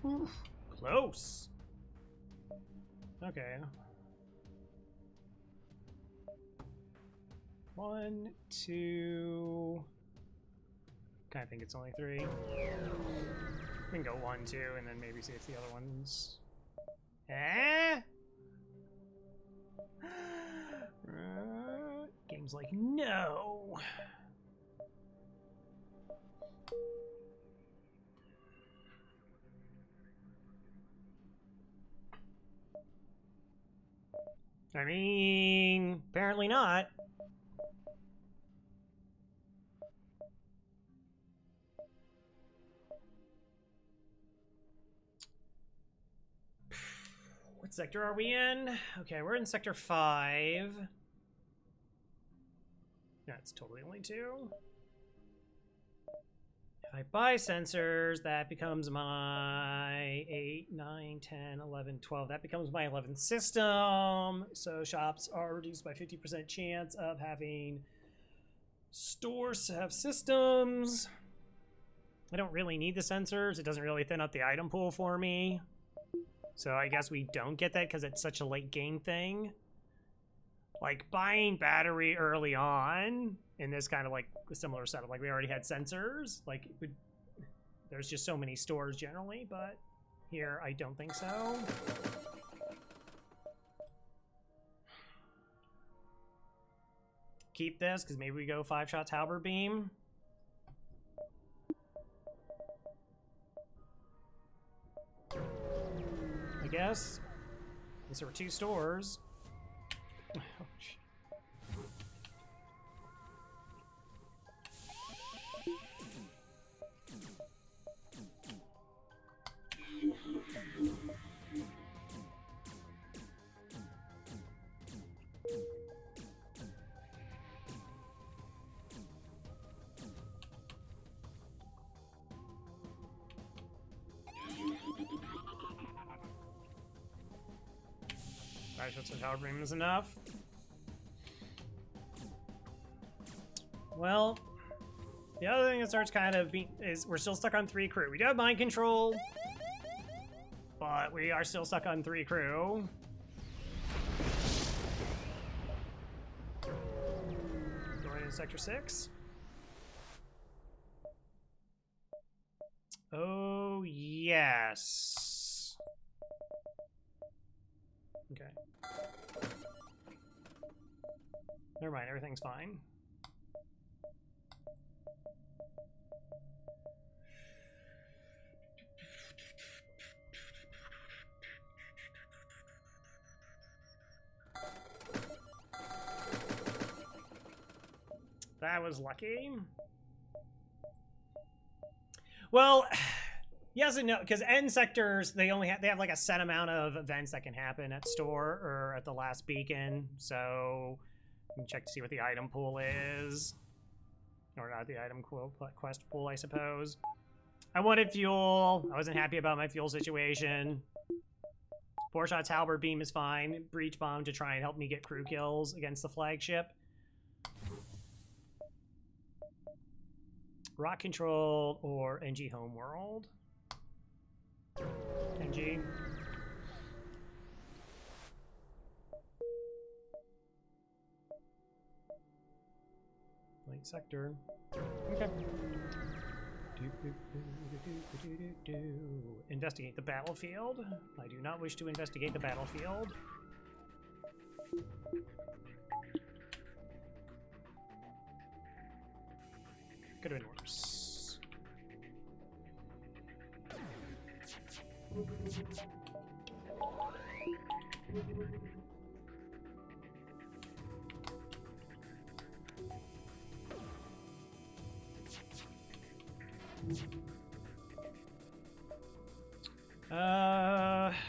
Oof, close. Okay. 1, 2. I think it's only 3. We can go 1, 2, and then maybe see if the other one's. Eh? Game's like, no. I mean, apparently not. What sector are we in? Okay, we're in sector 5. That's totally only 2. If I buy sensors, that becomes my 8, 9, 10, 11, 12. That becomes my 11th system. So shops are reduced by 50% chance of having stores have systems. I don't really need the sensors. It doesn't really thin out the item pool for me. So I guess we don't get that because it's such a late game thing. Like buying battery early on in this kind of like a similar setup, like we already had sensors, like there's just so many stores generally, but here I don't think so. Keep this because maybe we go 5-shot halberd beam. I guess. At least there were 2 stores. Oh, shit. Shots of halberd beam is enough. Well, the other thing that starts kind of being is we're still stuck on 3 crew. We do have mind control, but we are still stuck on 3 crew. Going into sector 6. Oh yes. Okay. Never mind, everything's fine. That was lucky. Well, Yes and no, because end sectors, they have like a set amount of events that can happen at store or at the last beacon. So you can check to see what the item pool is. Or not the item quest pool, I suppose. I wanted fuel. I wasn't happy about my fuel situation. Four-shot halberd beam is fine. Breach bomb to try and help me get crew kills against the flagship. Rock control or NG homeworld. NG. Light sector. Okay. Investigate the battlefield. I do not wish to investigate the battlefield. Could have been worse.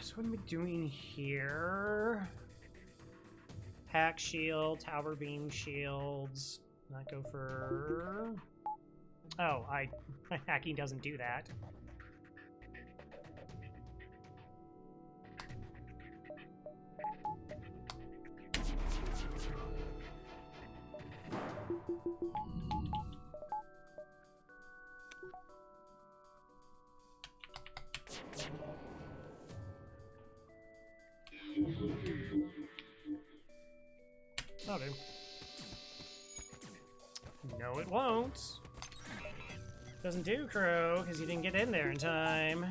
So what am I doing here? Hack shield, tower beam shields. Not go for... Oh, hacking doesn't do that. Oh, dude. No, it won't. Doesn't do, Crow, because you didn't get in there in time.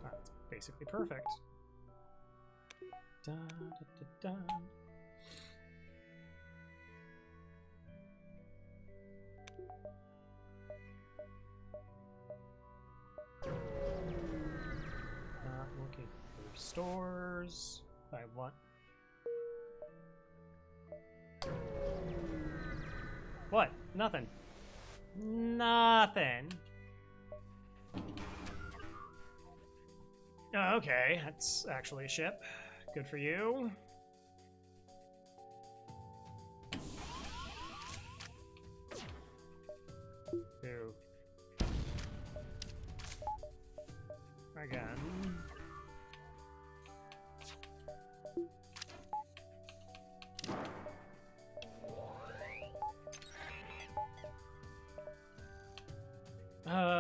That's basically perfect. Dun, dun, dun, dun. Looking for stores. I want. What? Nothing. Nothing. Oh, okay, that's actually a ship. Good for you. Ew. Again.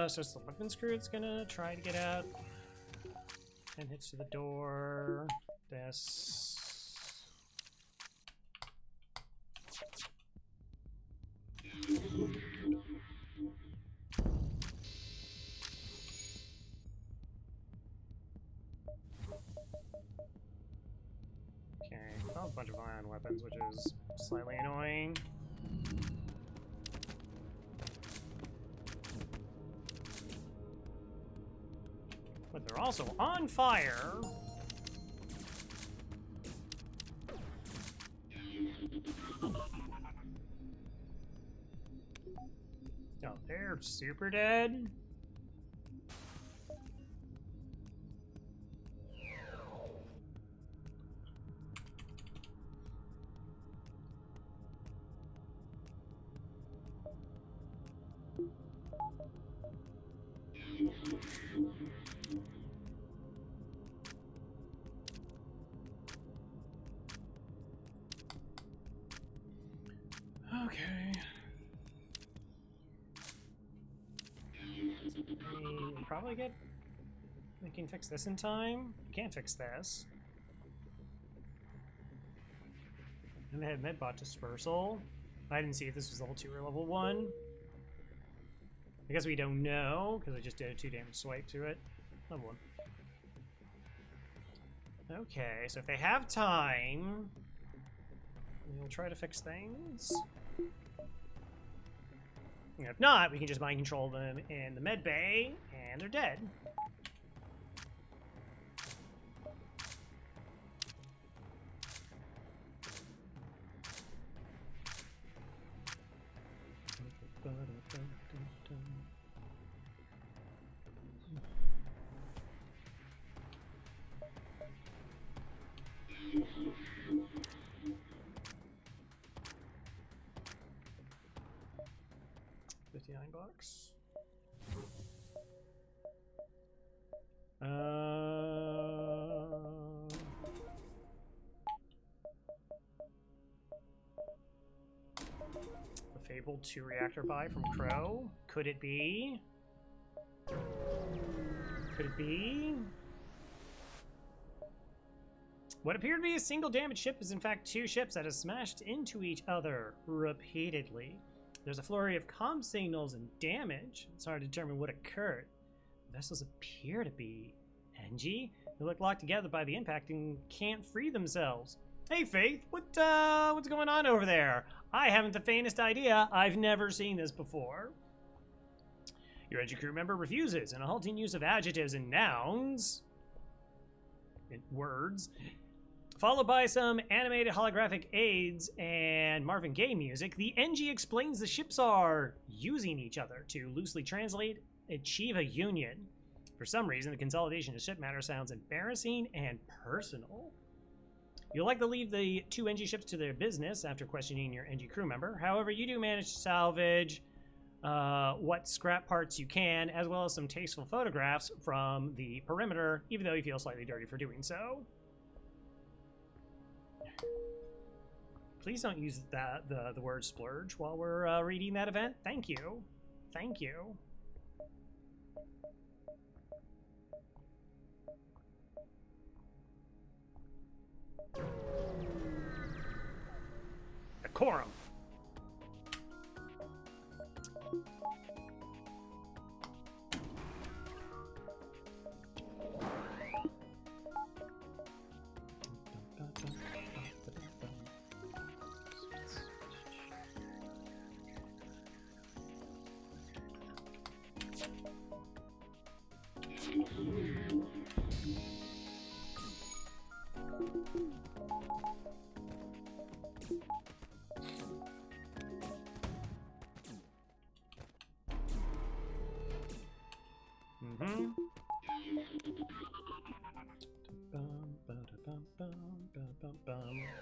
So it's the weapons crew that's gonna try to get out. 10 hits to the door. This. Okay, found a bunch of ion weapons, which is slightly annoying. But they're also on fire. Oh, they're super dead. Okay. We probably get... We can fix this in time. We can't fix this. And they had medbot dispersal. I didn't see if this was level 2 or level 1. I guess we don't know, because I just did a 2 damage swipe to it. Level 1. Okay, so if they have time, we'll try to fix things. And if not, we can just mind control them in the med bay, and they're dead. bucks. The fabled 2 reactor buy from Crow. Could it be? Could it be? What appeared to be a single damaged ship is in fact 2 ships that have smashed into each other repeatedly. There's a flurry of comm signals and damage. It's hard to determine what occurred. The vessels appear to be NG. They look locked together by the impact and can't free themselves. Hey Faith, what's going on over there? I haven't the faintest idea. I've never seen this before. Your NG crew member refuses, and a halting use of adjectives and nouns, in words, followed by some animated holographic aids and Marvin Gaye music. The NG explains the ships are using each other to loosely translate, achieve a union. For some reason, the consolidation of ship matter sounds embarrassing and personal. You'll likely leave the 2 NG ships to their business after questioning your NG crew member. However, you do manage to salvage what scrap parts you can, as well as some tasteful photographs from the perimeter, even though you feel slightly dirty for doing so. Please don't use the word splurge while we're reading that event. Thank you. Thank you. Decorum.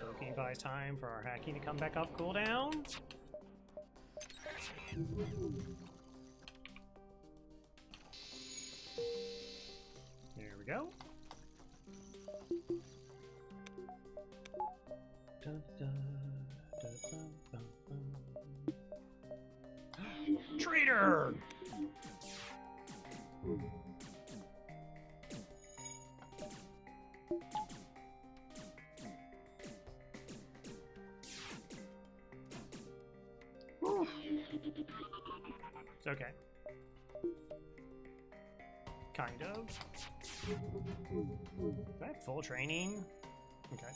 Booking buys time for our hacking to come back off cooldown. There we go. Traitor! It's okay. Kind of. Do I have full training? Okay.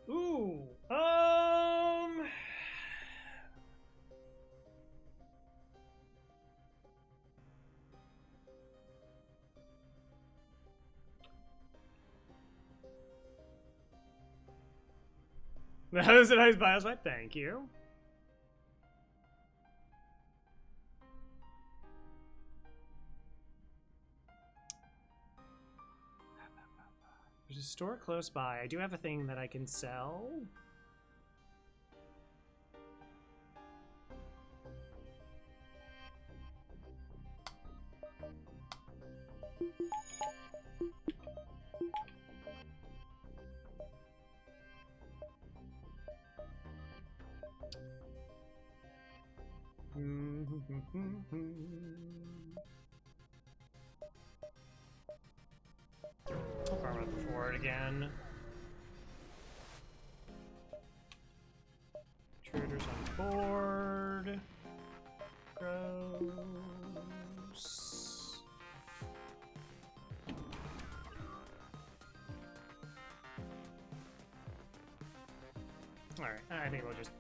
Ooh, that was a nice bio swipe, thank you. There's a store close by. I do have a thing that I can sell. I'll farm up before it again. Traders on board. Gross. Alright, I think we'll just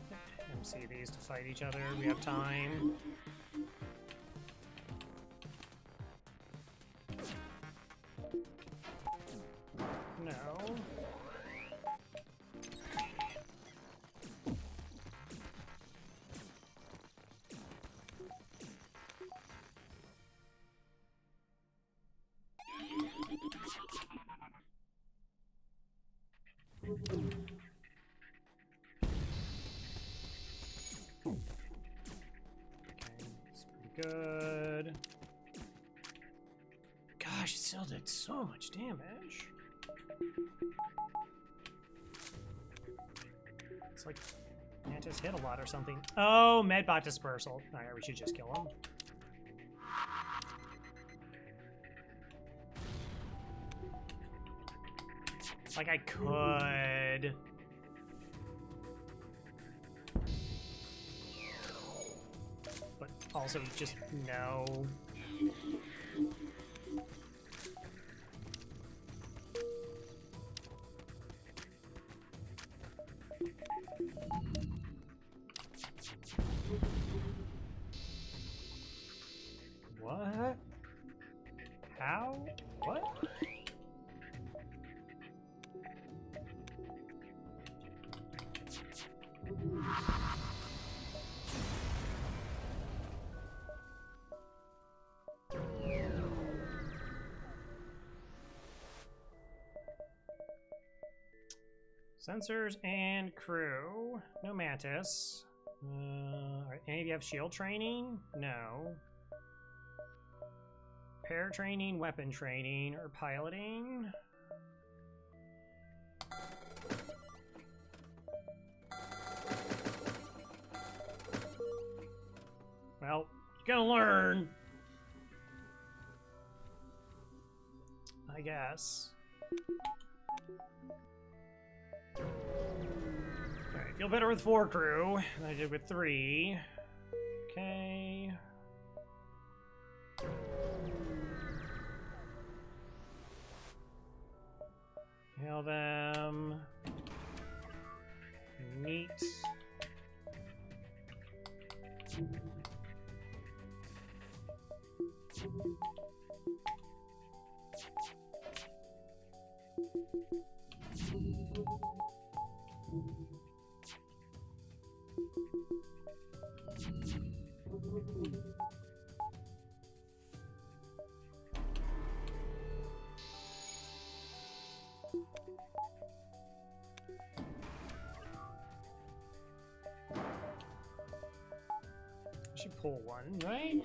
MC these to fight each other. We have time. No. Good. Gosh, it still did so much damage. It's like Mantis hit a lot or something. Oh, Medbot dispersal. Alright, we should just kill him. Like I could. But also just no. What? How? What? Sensors and crew. No Mantis. Any of you have shield training? No. Pair training, weapon training, or piloting? Well, you're gonna learn. I guess. Alright, feel better with 4 crew than I did with 3. Okay. Hail them. Neat. I should pull one, right?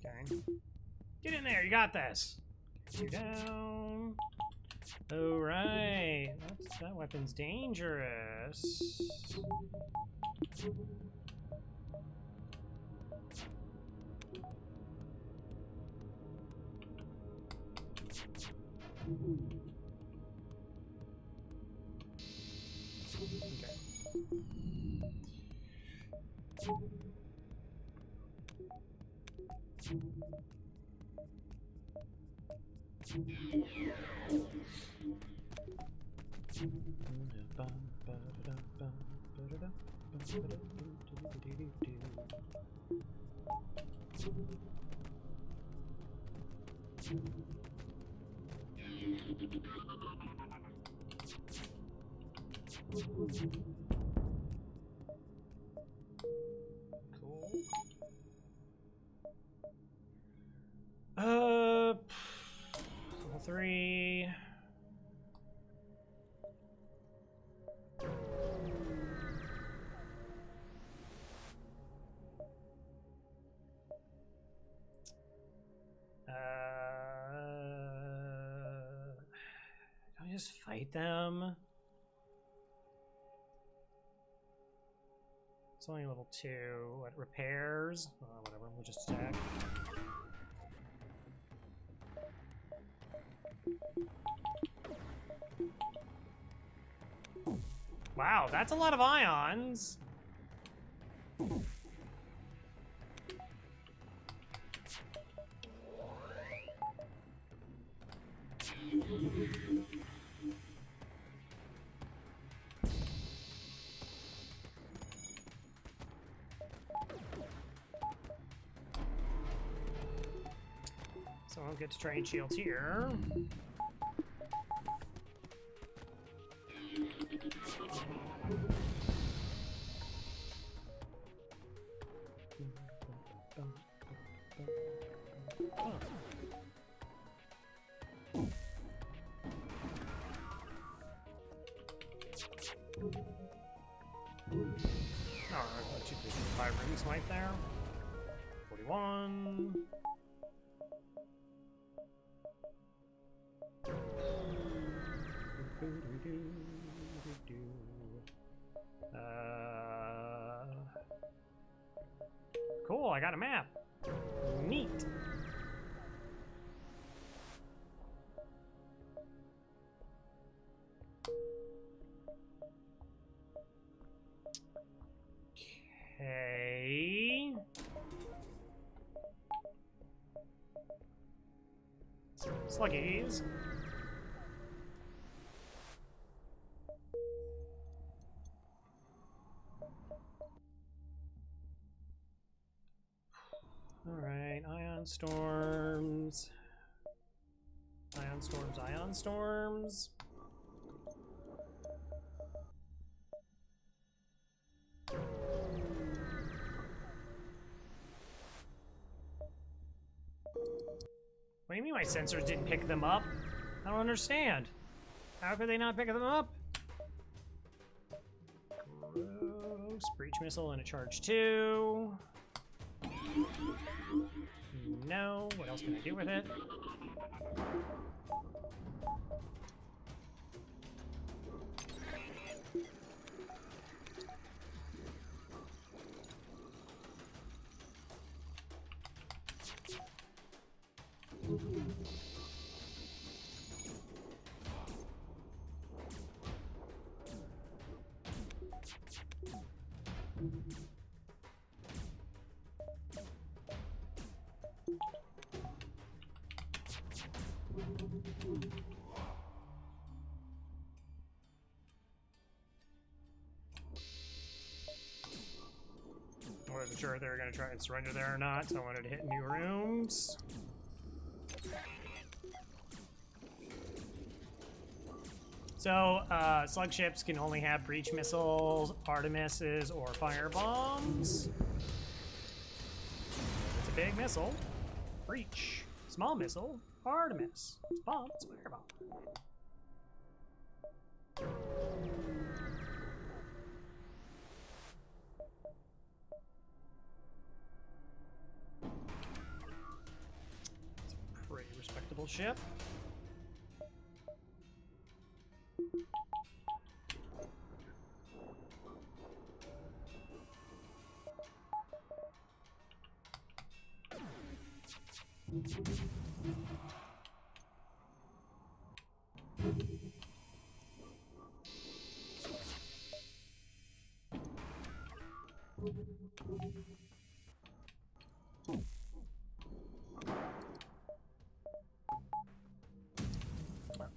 Okay. Get in there, you got this. Get you down. Oh, right. That weapon's dangerous. Okay. Cool. Level 3. Don't I just fight them? It's only level 2. What, repairs? Whatever, we'll just attack. Wow, that's a lot of ions. don't get to train shields here. Alright, 2, 3, 4, 5 rings right there. 41. Cool, I got a map. Neat. Okay. Sluggies. Alright, ion storms. Ion storms, ion storms. What do you mean my sensors didn't pick them up? I don't understand. How could they not pick them up? Gross. Breach missile and a charge 2. No. What else can I do with it? I wasn't sure if they were going to try and surrender there or not, so I wanted to hit new rooms. So, slug ships can only have breach missiles, Artemises, or fire bombs. It's a big missile. Breach. Small missile. Artemis. It's a bomb. It's a fire bomb. It's a pretty respectable ship.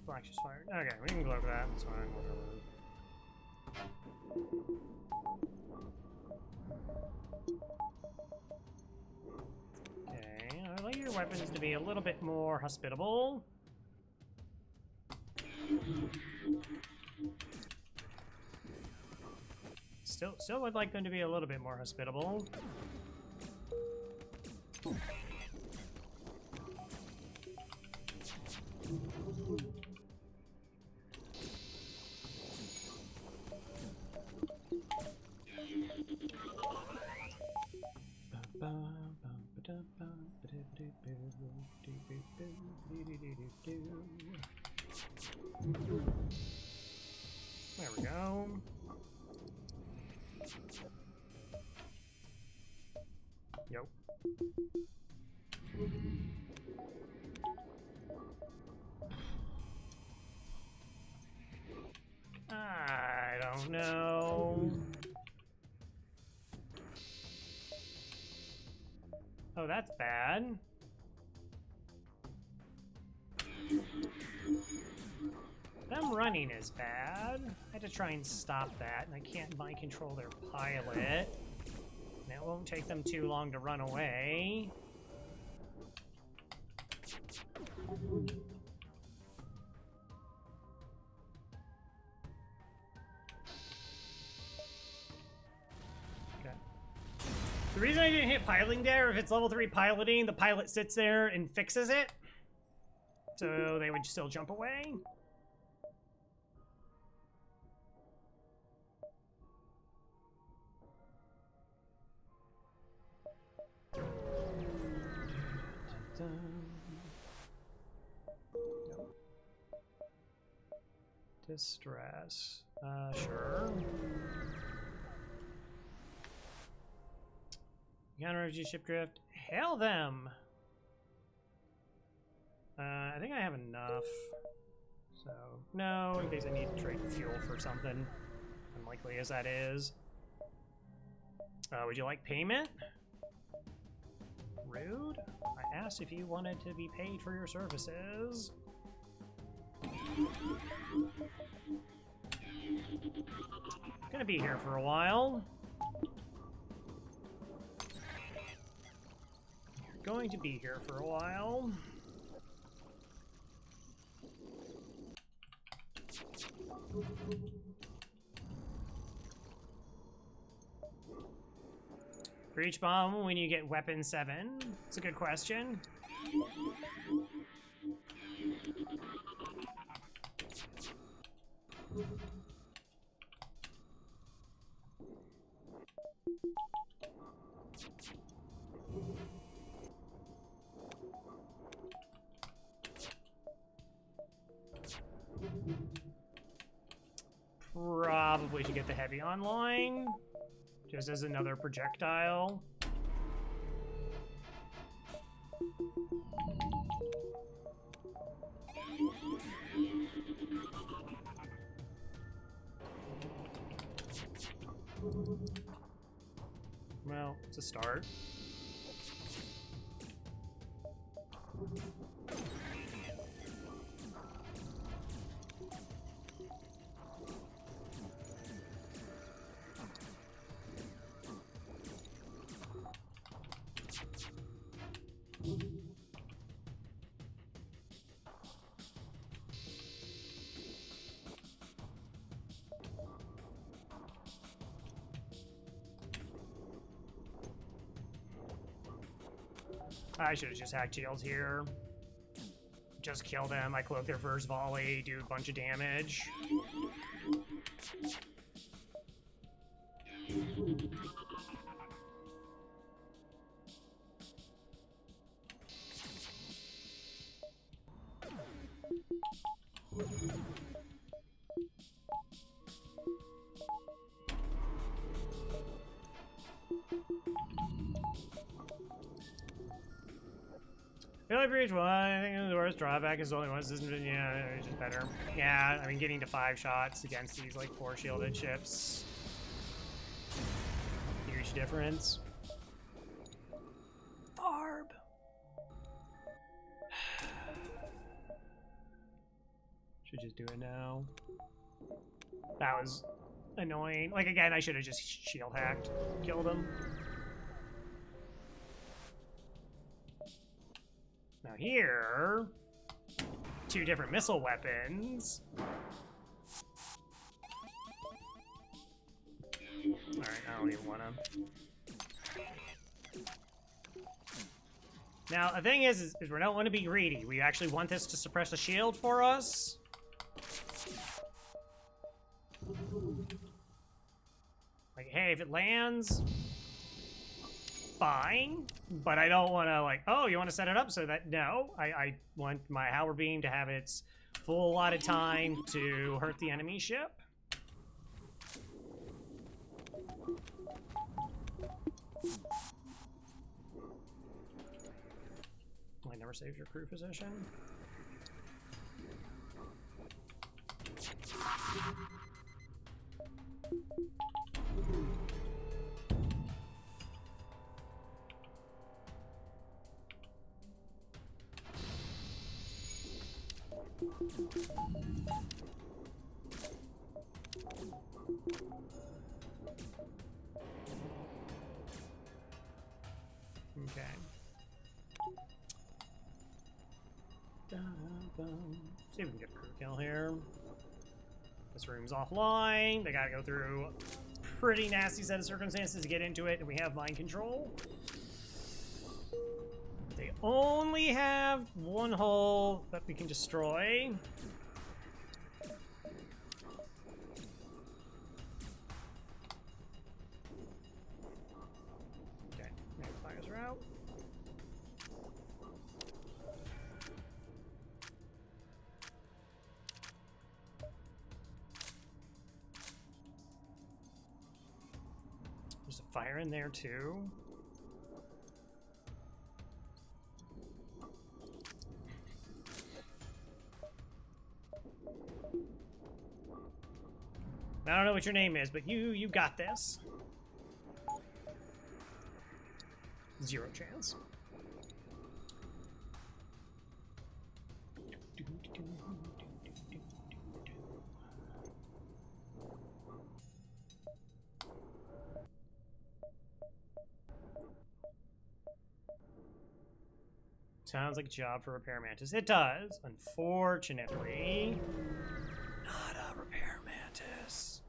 Flagship's fired. Okay, we can go over that. It's fine. Okay, I like your weapons to be a little bit more hospitable. Still would like them to be a little bit more hospitable. There we go. Yo. I don't know. Oh, that's bad. Them running is bad. I had to try and stop that, and I can't mind control their pilot. And it won't take them too long to run away. The reason I didn't hit piloting there, if it's level 3 piloting, the pilot sits there and fixes it. So they would still jump away. Distress. Sure. Counter-energy ship drift. Hail them! I think I have enough. So, no, in case I need to trade fuel for something. Unlikely as that is. Would you like payment? Rude. I asked if you wanted to be paid for your services. Gonna be here for a while. Going to be here for a while. Breach bomb when you get weapon 7. It's a good question. Probably should get the heavy online, just as another projectile. Well, it's a start. I should have just hacked shields here. Just kill them. I cloak their first volley, do a bunch of damage. Really breach one. I think the worst drawback is the only one. Yeah, it's just better. Yeah, I mean, getting to 5 shots against these like 4 shielded ships. Huge difference. Barb. Should just do it now. That was annoying. Like again, I should have just shield hacked, killed him. Now here, 2 different missile weapons. Alright, I don't even want to. Now, the thing is we don't want to be greedy. We actually want this to suppress a shield for us. Like, hey, if it lands, fine, but I don't want to like, oh, you want to set it up so that, no, I want my Howard Beam to have its full allotted time to hurt the enemy ship. I never saved your crew position. Okay. See if we can get a crew kill here. This room's offline. They gotta go through a pretty nasty set of circumstances to get into it, and we have mind control. They only have one hull that we can destroy. Okay, fires are out. There's a fire in there too. I don't know what your name is, but you got this. 0 chance. Sounds like a job for repair mantis. It does. Unfortunately, not a repair mantis.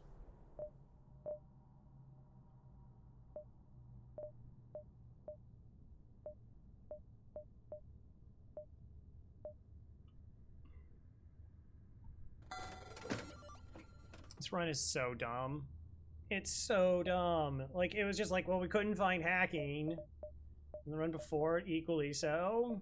This run is so dumb. It's so dumb. Like, it was just like, well, we couldn't find hacking. And the run before it equally so.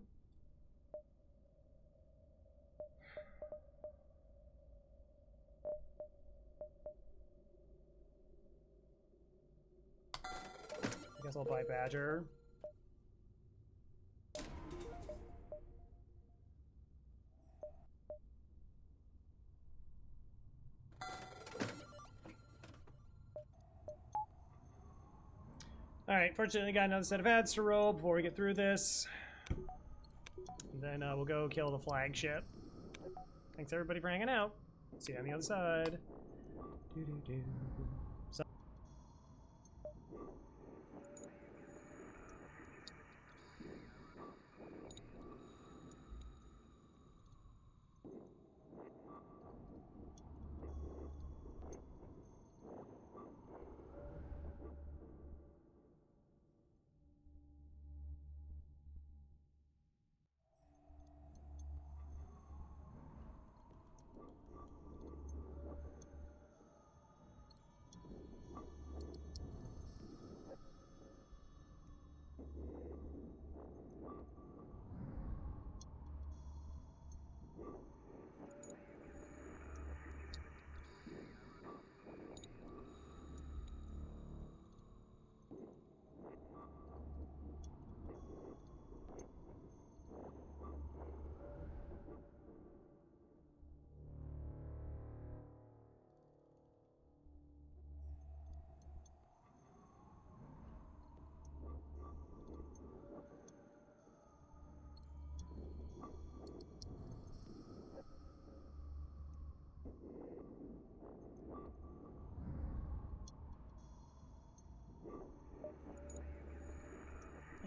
I guess I'll buy Badger. Alright, fortunately got another set of ads to roll before we get through this. And then we'll go kill the flagship. Thanks everybody for hanging out. See you on the other side. So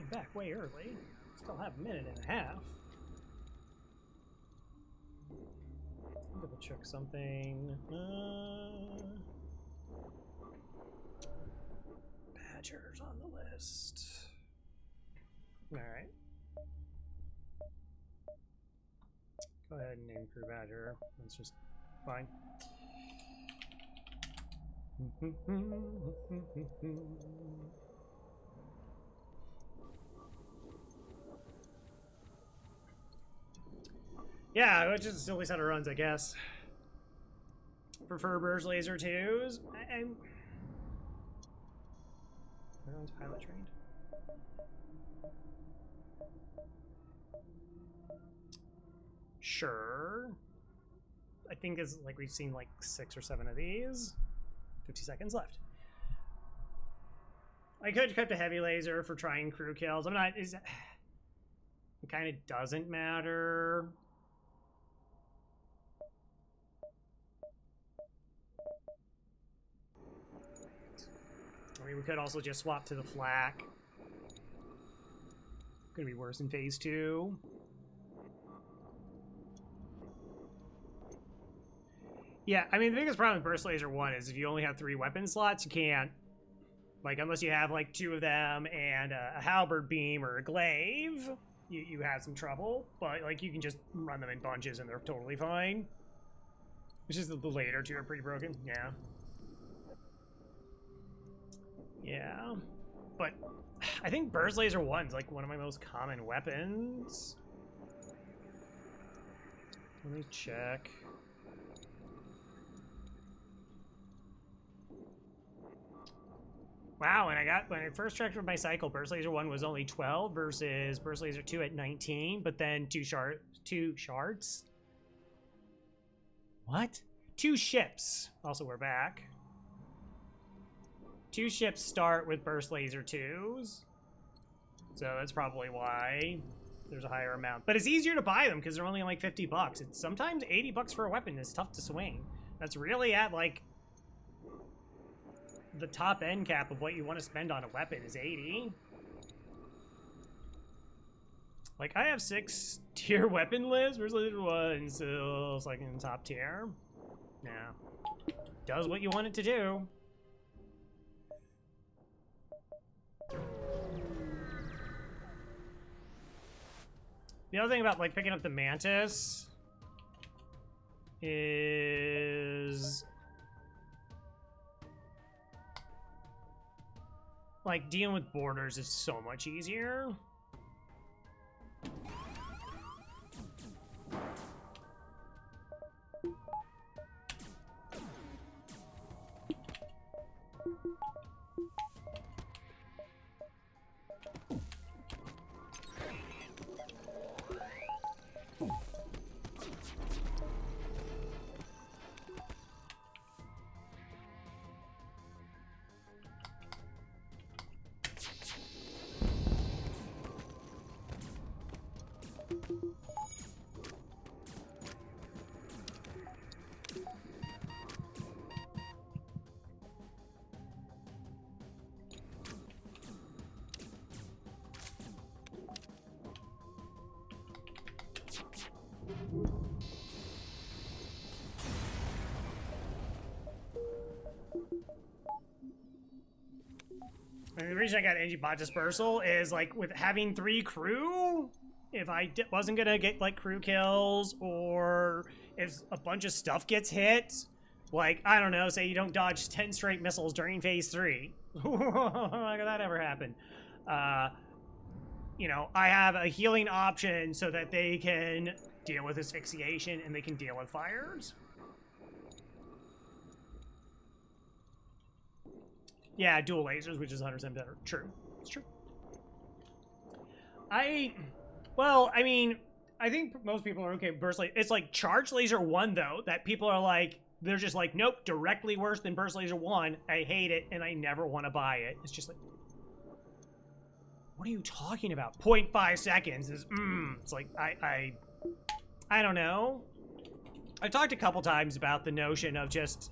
back way early. Still have a minute and a half. Double check something. Badger's on the list. Alright. Go ahead and name crew Badger. That's just fine. Yeah, which is a silly set of runs, I guess. Prefer Burst Laser 2s. Everyone's pilot trained. Sure. I think it's like we've seen like 6 or 7 of these. 50 seconds left. I could equip a heavy laser for trying crew kills. I'm not. It kind of doesn't matter. I mean, we could also just swap to the flak. Gonna be worse in phase 2. Yeah, I mean, the biggest problem with Burst Laser 1 is if you only have 3 weapon slots, you can't, like, unless you have, like, 2 of them and a halberd beam or a glaive, you have some trouble. But, like, you can just run them in bunches and they're totally fine. Which is the later 2 are pretty broken. Yeah. Yeah. But I think Burst Laser 1's, like, one of my most common weapons. Let me check. Wow, and when I first checked with my cycle, Burst Laser 1 was only 12 versus Burst Laser 2 at 19, but then 2 shards? What? 2 ships. Also, we're back. 2 ships start with Burst Laser 2s. So that's probably why there's a higher amount. But it's easier to buy them because they're only like 50 bucks. It's sometimes 80 bucks for a weapon is tough to swing. That's really at like the top end cap of what you want to spend on a weapon is 80. Like, I have 6 tier weapon lists. Burst Laser 1 still is like in the top tier. Yeah. Does what you want it to do. The other thing about, like, picking up the Mantis is, like, dealing with borders is so much easier. And the reason I got NG Bot Dispersal is, like, with having 3 crew, if I wasn't gonna get, like, crew kills, or if a bunch of stuff gets hit, like, I don't know, say you don't dodge 10 straight missiles during phase 3. How could that ever happen? You know, I have a healing option so that they can deal with asphyxiation and they can deal with fires. Yeah, dual lasers, which is 100% better. True. It's true. Well, I mean, I think most people are okay with Burst Laser. It's like Charge Laser 1, though, that people are like, they're just like, nope, directly worse than Burst Laser 1. I hate it, and I never want to buy it. It's just like, what are you talking about? 0.5 seconds is, It's like, I don't know. I've talked a couple times about the notion of just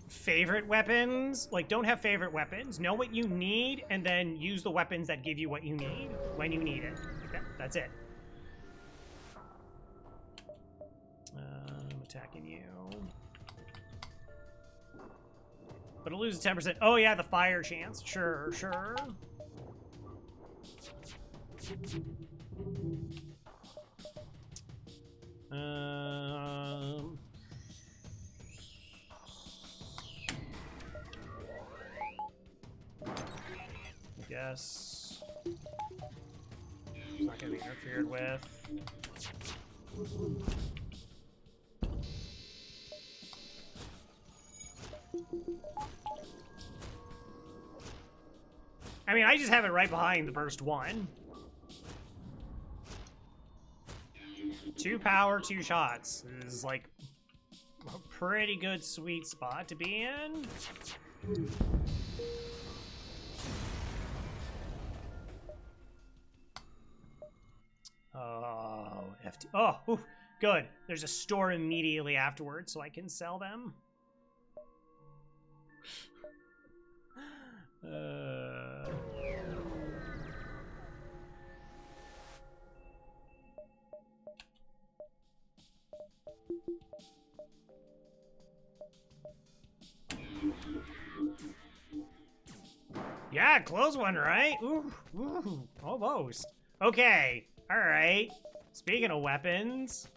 favorite weapons. Like, don't have favorite weapons. Know what you need, and then use the weapons that give you what you need when you need it. Like that's it. I'm attacking you. But it'll lose 10%. Oh, yeah, the fire chance. Sure, sure. I guess it's not gonna be interfered with. I mean, I just have it right behind the burst 1. 2 power, 2 shots is like a pretty good sweet spot to be in. Oh, FT. Oh, oof, good. There's a store immediately afterwards, so I can sell them. Yeah, close one, right? Ooh, ooh, almost. Okay, all right. Speaking of weapons.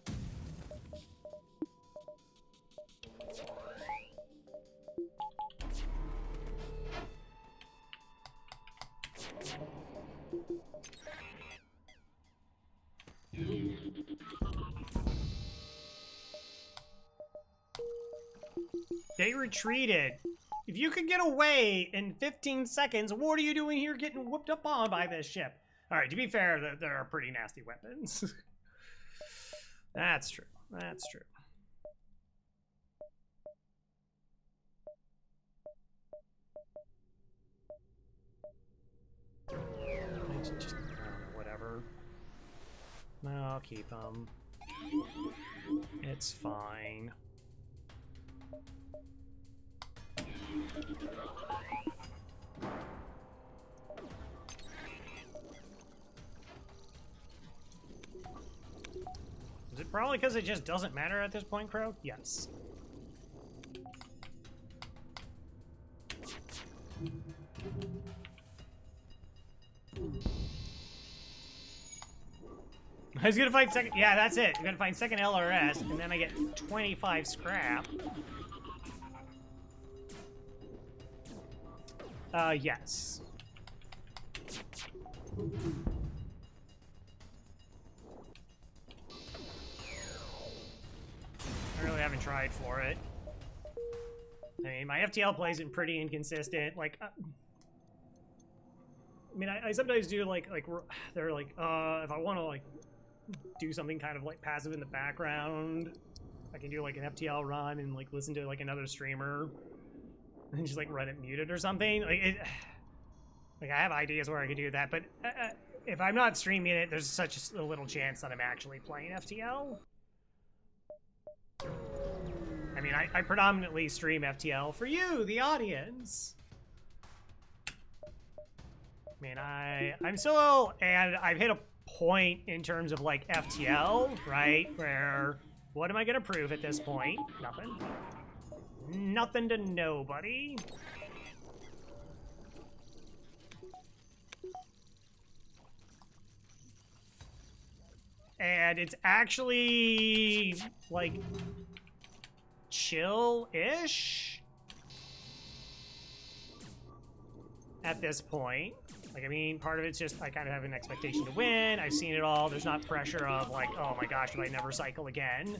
They retreated. If you could get away in 15 seconds, what are you doing here getting whooped up on by this ship? All right, to be fair, there are pretty nasty weapons. That's true. That's true. Just, I don't know, whatever. No, I'll keep them. It's fine. Is it probably because it just doesn't matter at this point, Crow? Yes. I was gonna find second. Yeah, that's it. I'm gonna find second LRS, and then I get 25 scrap. Yes. I really haven't tried for it. I mean, my FTL play isn't pretty inconsistent. Like, I mean, I sometimes do they're like, if I want to like do something kind of like passive in the background, I can do like an FTL run and like listen to like another streamer and just like run it muted or something. Like I have ideas where I could do that, but if I'm not streaming it, there's such a little chance that I'm actually playing FTL. I mean, I predominantly stream FTL for you, the audience. I mean, I'm still, and I've hit a point in terms of like FTL, right? Where, what am I gonna prove at this point? Nothing. Nothing to nobody. And it's actually like chill-ish at this point. Like, I mean, part of it's just I kind of have an expectation to win. I've seen it all. There's not pressure of like, oh my gosh, if I never cycle again,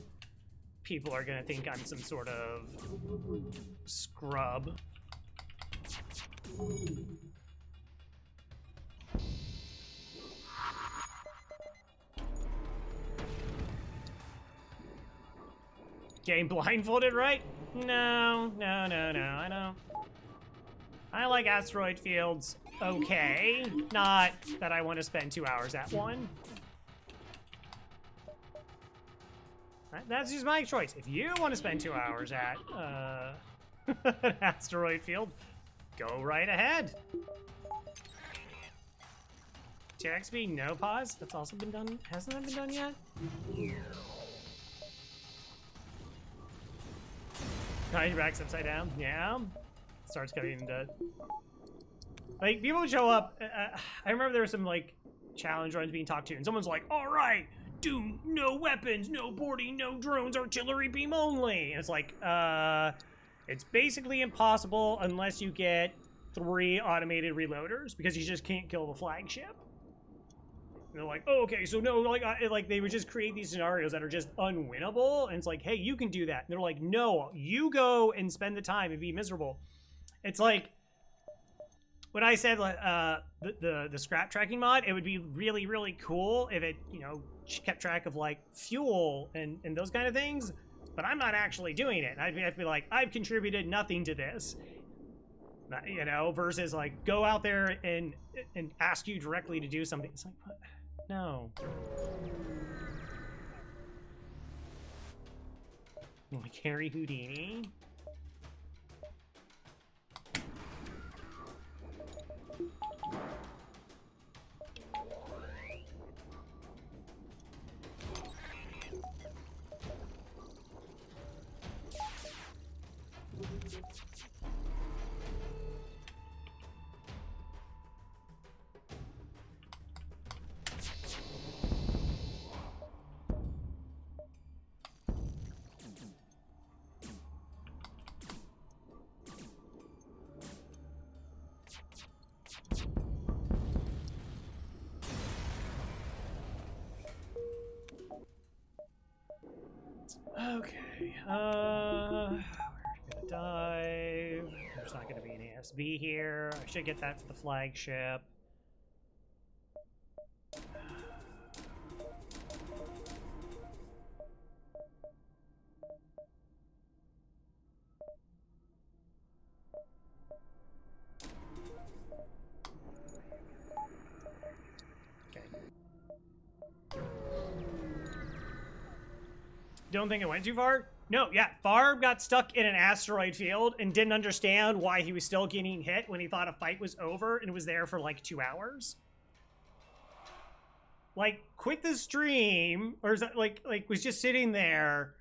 people are gonna think I'm some sort of scrub. Getting blindfolded, right? No, I don't. I like asteroid fields, okay. Not that I want to spend 2 hours at one. That's just my choice. If you want to spend 2 hours at an asteroid field, go right ahead. TXB, no pause. That's also been done. Hasn't that been done yet? Your back's upside down. Yeah. Starts cutting into. Like, people would show up. I remember there were some, like, challenge runs being talked to, and someone's like, all right, do no weapons, no boarding, no drones, artillery beam only. And it's like, it's basically impossible unless you get 3 automated reloaders, because you just can't kill the flagship. And they're like, oh, okay, so no, like they would just create these scenarios that are just unwinnable, and it's like, hey, you can do that. And they're like, no, you go and spend the time and be miserable. It's like, when I said the scrap tracking mod, it would be really, really cool if it, you know, kept track of like fuel and those kind of things, but I'm not actually doing it. I'd have to be like, I've contributed nothing to this, you know, versus like go out there and ask you directly to do something. It's like, what? No. Like Harry Houdini. Okay, we're gonna dive. There's not gonna be an ASB here. I should get that for the flagship. Don't think it went too far? No, yeah, Farb got stuck in an asteroid field and didn't understand why he was still getting hit when he thought a fight was over and was there for like 2 hours. Like, quit the stream, or is that like was just sitting there,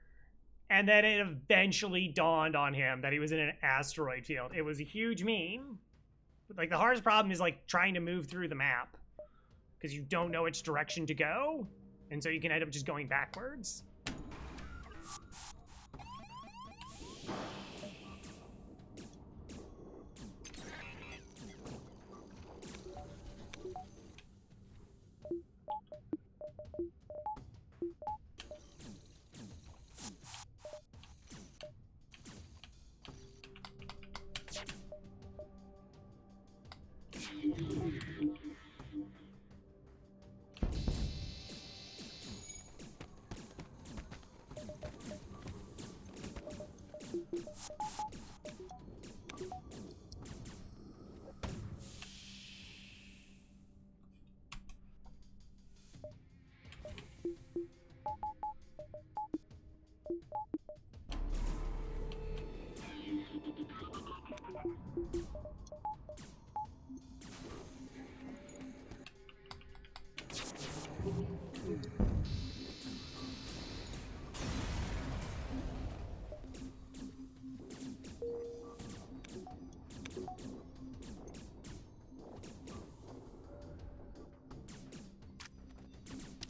and then it eventually dawned on him that he was in an asteroid field. It was a huge meme. But, like, the hardest problem is like trying to move through the map because you don't know which direction to go, and so you can end up just going backwards.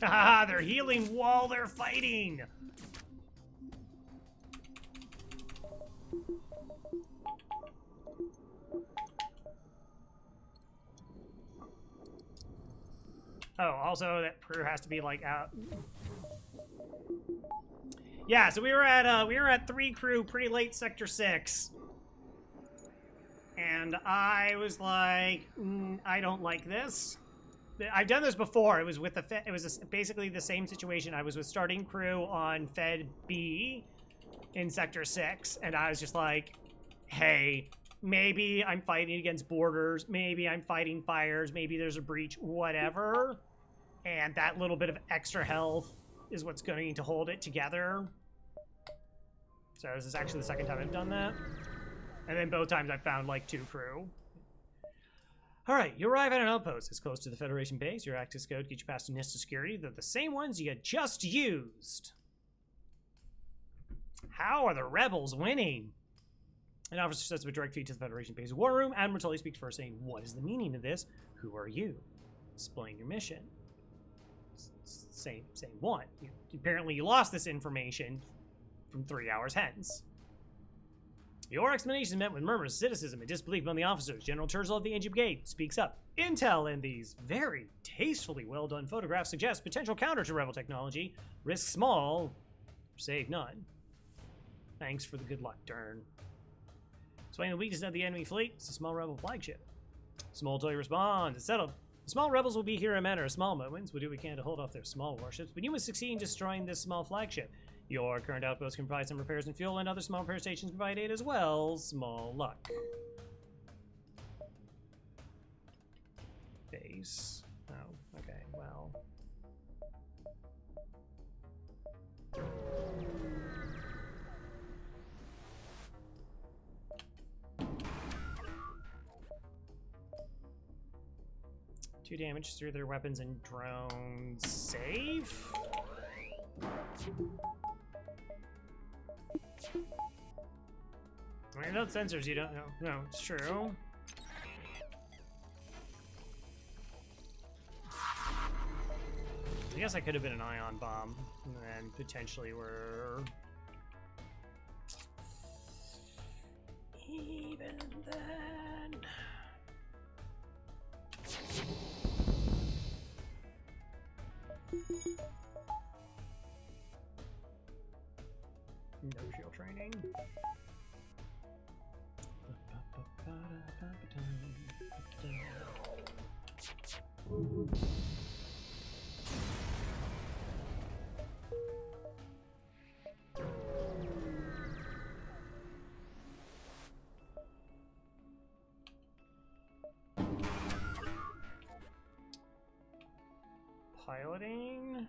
Haha, they're healing while they're fighting! Oh, also that crew has to be like out. Yeah, so we were at 3 crew pretty late sector 6. And I was like, I don't like this. I've done this before. It was with basically the same situation. I was with starting crew on Fed B in Sector 6, and I was just like, hey, maybe I'm fighting against borders, maybe I'm fighting fires, maybe there's a breach, whatever. And that little bit of extra health is what's going to hold it together. So this is actually the second time I've done that. And then both times I've found like 2 crew. Alright, you arrive at an outpost. It's close to the Federation base. Your access code gets you past NIST security. They're the same ones you just used. How are the rebels winning? An officer sets up a direct feed to the Federation base war room. Admiral Tully speaks first, saying, what is the meaning of this? Who are you? Explain your mission. Same one. Apparently you lost this information from 3 hours hence. Your explanation is met with murmurs, cynicism, and disbelief among the officers. General Turzel of the Ancient Brigade speaks up. Intel in these very tastefully well-done photographs suggests potential counter to rebel technology. Risk small, save none. Thanks for the good luck, Dern. Explain the weakness of the enemy fleet. It's a small rebel flagship. Small Toy responds. It's settled. The small rebels will be here in a matter of small moments. We'll do what we can to hold off their small warships, but you must succeed in destroying this small flagship. Your current outpost can provide some repairs and fuel, and other small repair stations provide aid as well. Small luck. Base. Oh, okay, well. Two damage through their weapons and drones. Safe? I mean, without sensors, you don't know. No, it's true. I guess I could have been an ion bomb, and potentially were. Even then. shield training. Piloting.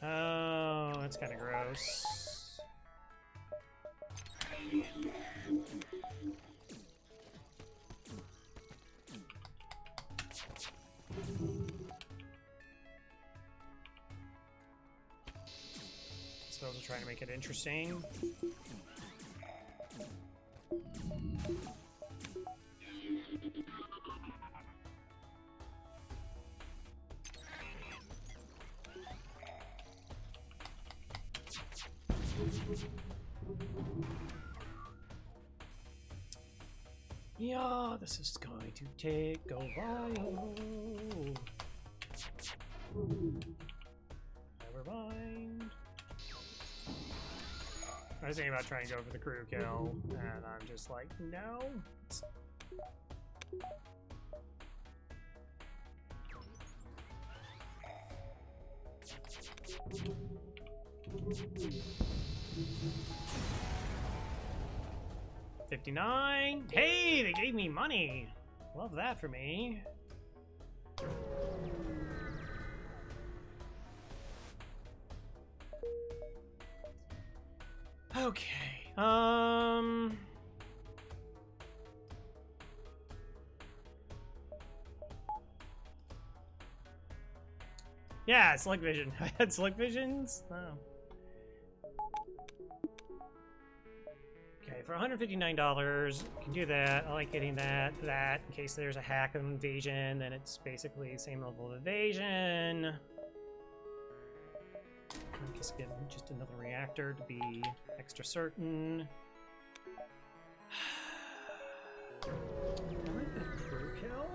Oh, that's kind of gross. Spells are trying to make it interesting. Yeah, this is going to take a while. Never mind. I was thinking about trying to go for the crew kill, and I'm just like, no. $59. Hey, they gave me money. Love that for me. Okay. Yeah, Slug Vision. I had Slug Visions. Oh. Okay, for $159, you can do that. I like getting that. In case there's a hack of invasion, then it's basically the same level of evasion. I guess get just another reactor to be extra certain. I like the crew kill.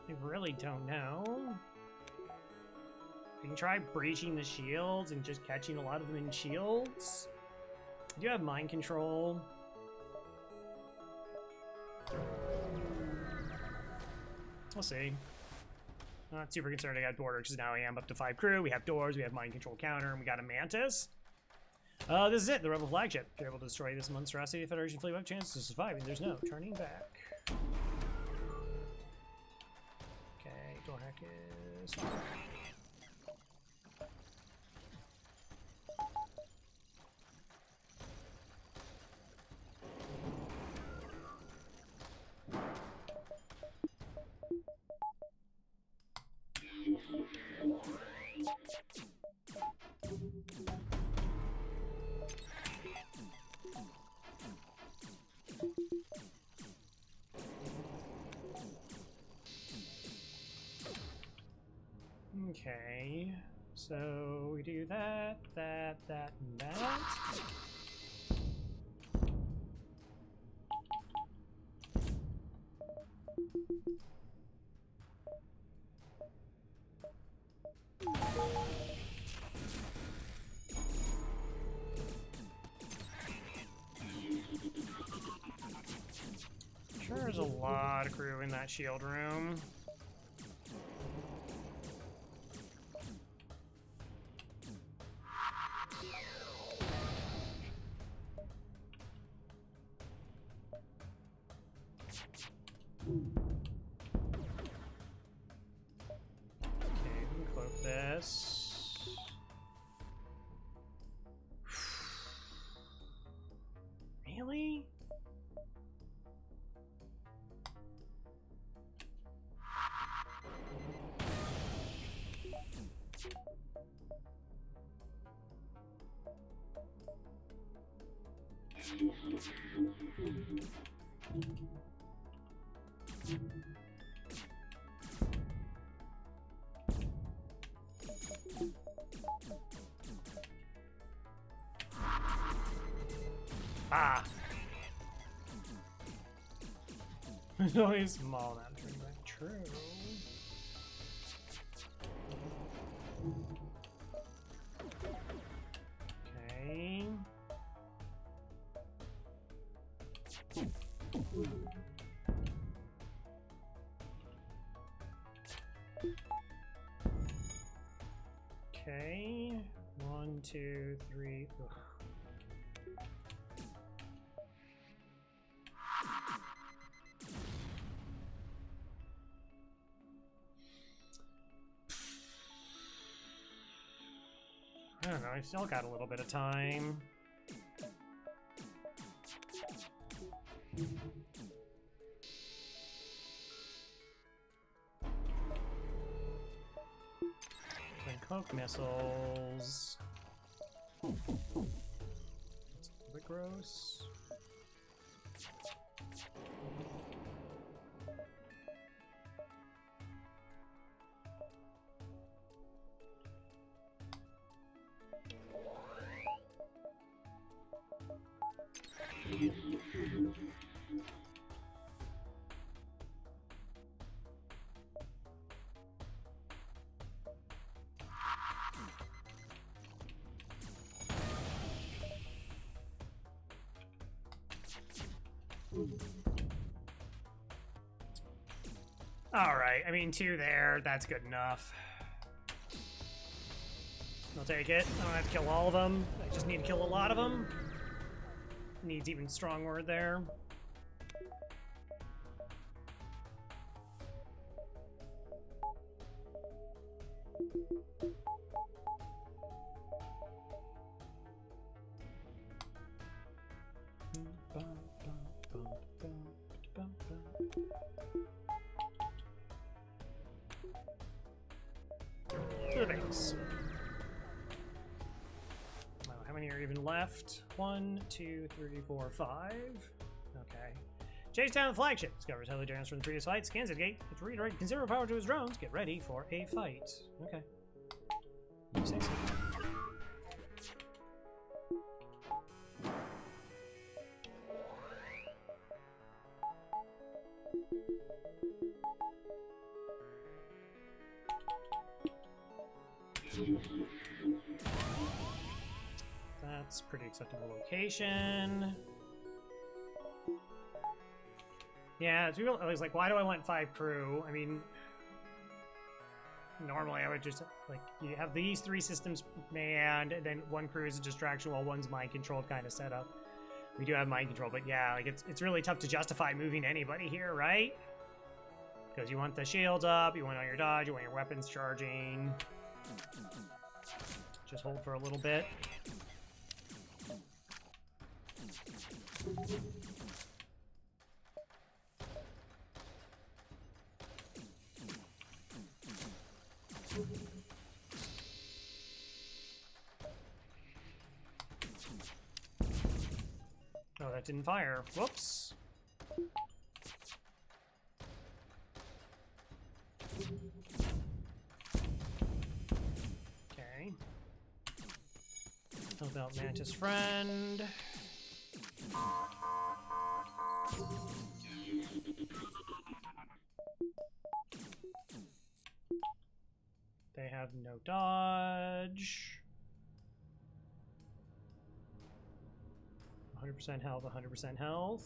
I really don't know. You can try breaching the shields and just catching a lot of them in shields. I do have mind control. We'll see. Not super concerned I got borders because now I am up to 5 crew. We have doors, we have mind control counter, and we got a mantis. This is it, the Rebel flagship. If you're able to destroy this monstrosity, the Federation fleet will have chances to survive, and there's no turning back. Okay, door hack is fine. Okay, so we do that, and that. Sure, there's a lot of crew in that shield room. Okay, we can cloak this. Really? Ah. It's only a small amount of turning back. True. Okay. Okay. 1, 2, 3. Ugh. I don't know, I've still got a little bit of time. And cloak missiles. That's a little bit gross. All right, I mean, 2 there, that's good enough. I'll take it. I don't have to kill all of them. I just need to kill a lot of them. Needs even strong word there. To the base. How many are even left? 1, 2, 3, 4, 5. Okay. Chase down the flagship. Discovers heavily damage from the previous fight. Scans the gate. It's redirected considerable power to his drones. Get ready for a fight. Okay. You say so. That's pretty acceptable location. Yeah, it's real. I was like, why do I want 5 crew? I mean, normally I would just like you have these 3 systems manned, and then 1 crew is a distraction while 1's mind controlled kind of setup. We do have mind control, but yeah, like it's really tough to justify moving anybody here, right? Because you want the shields up, you want all your dodge, you want your weapons charging. Just hold for a little bit. Oh, that didn't fire. Whoops. Okay. Help out Mantis friend. They have no dodge. 100% health, 100% health.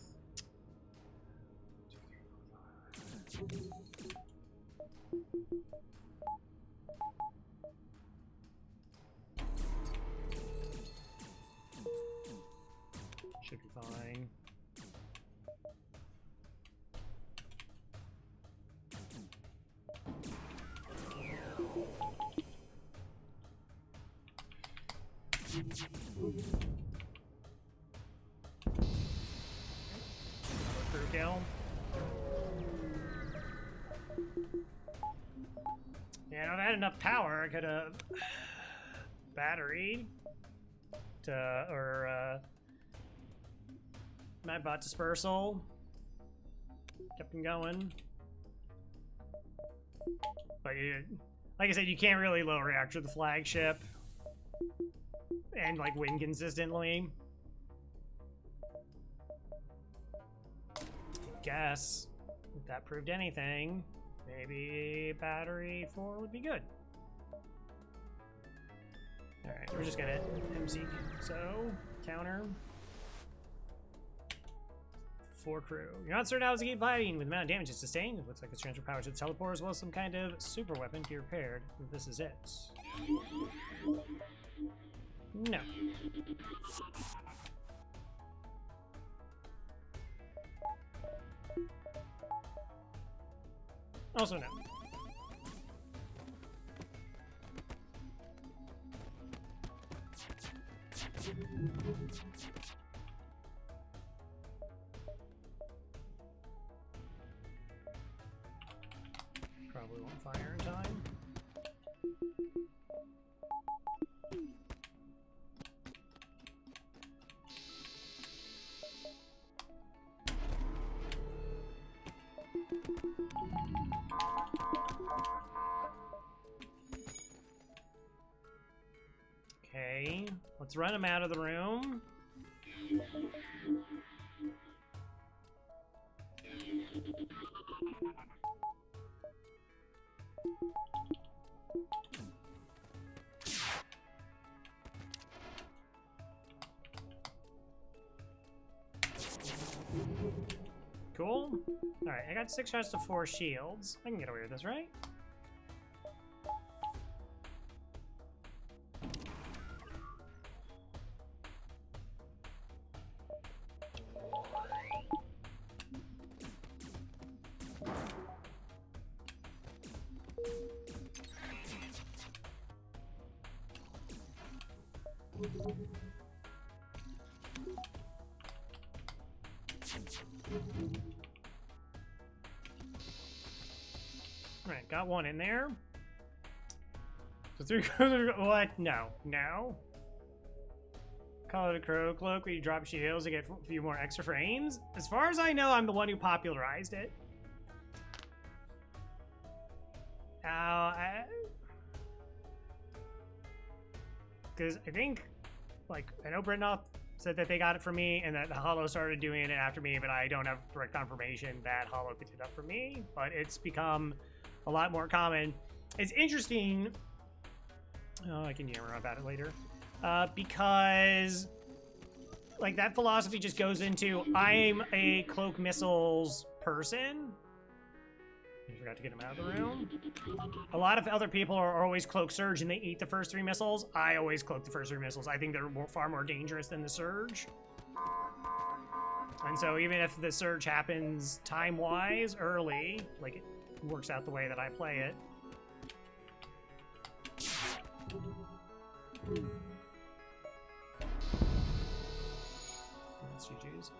Should be fine. Crew kill. Yeah, if I had enough power, I could have battery to, or Madbot dispersal. Kept him going. But you, like I said, you can't really low reactor the flagship and like win consistently. guess if that proved anything, maybe battery 4 would be good. Alright, we're just gonna MC. So, counter. 4 crew. You're not certain how to keep fighting with the amount of damage it's sustained. It looks like it's transfer power to the teleport as well as some kind of super weapon to be repaired. This is it. No. Also no. Probably won't fire in time. Okay, let's run him out of the room. Cool. Alright, I got 6 shots to 4 shields. I can get away with this, right? Alright, got one in there. So 3 what? No. No. Call it a crow cloak where you drop shields to get a few more extra frames. As far as I know, I'm the one who popularized it. Because I think, like, I know Britnoff said that they got it for me and that Hollow started doing it after me, but I don't have direct confirmation that Hollow picked it up for me. But it's become a lot more common. It's interesting. Oh, I can yammer about it later. Because, like, that philosophy just goes into, I'm a cloak missiles person. I forgot to get him out of the room. A lot of other people are always cloak surge and they eat the first 3 missiles. I always cloak the first 3 missiles. I think they're far more dangerous than the surge. And so even if the surge happens time-wise early, like, it works out the way that I play it. That's GG's.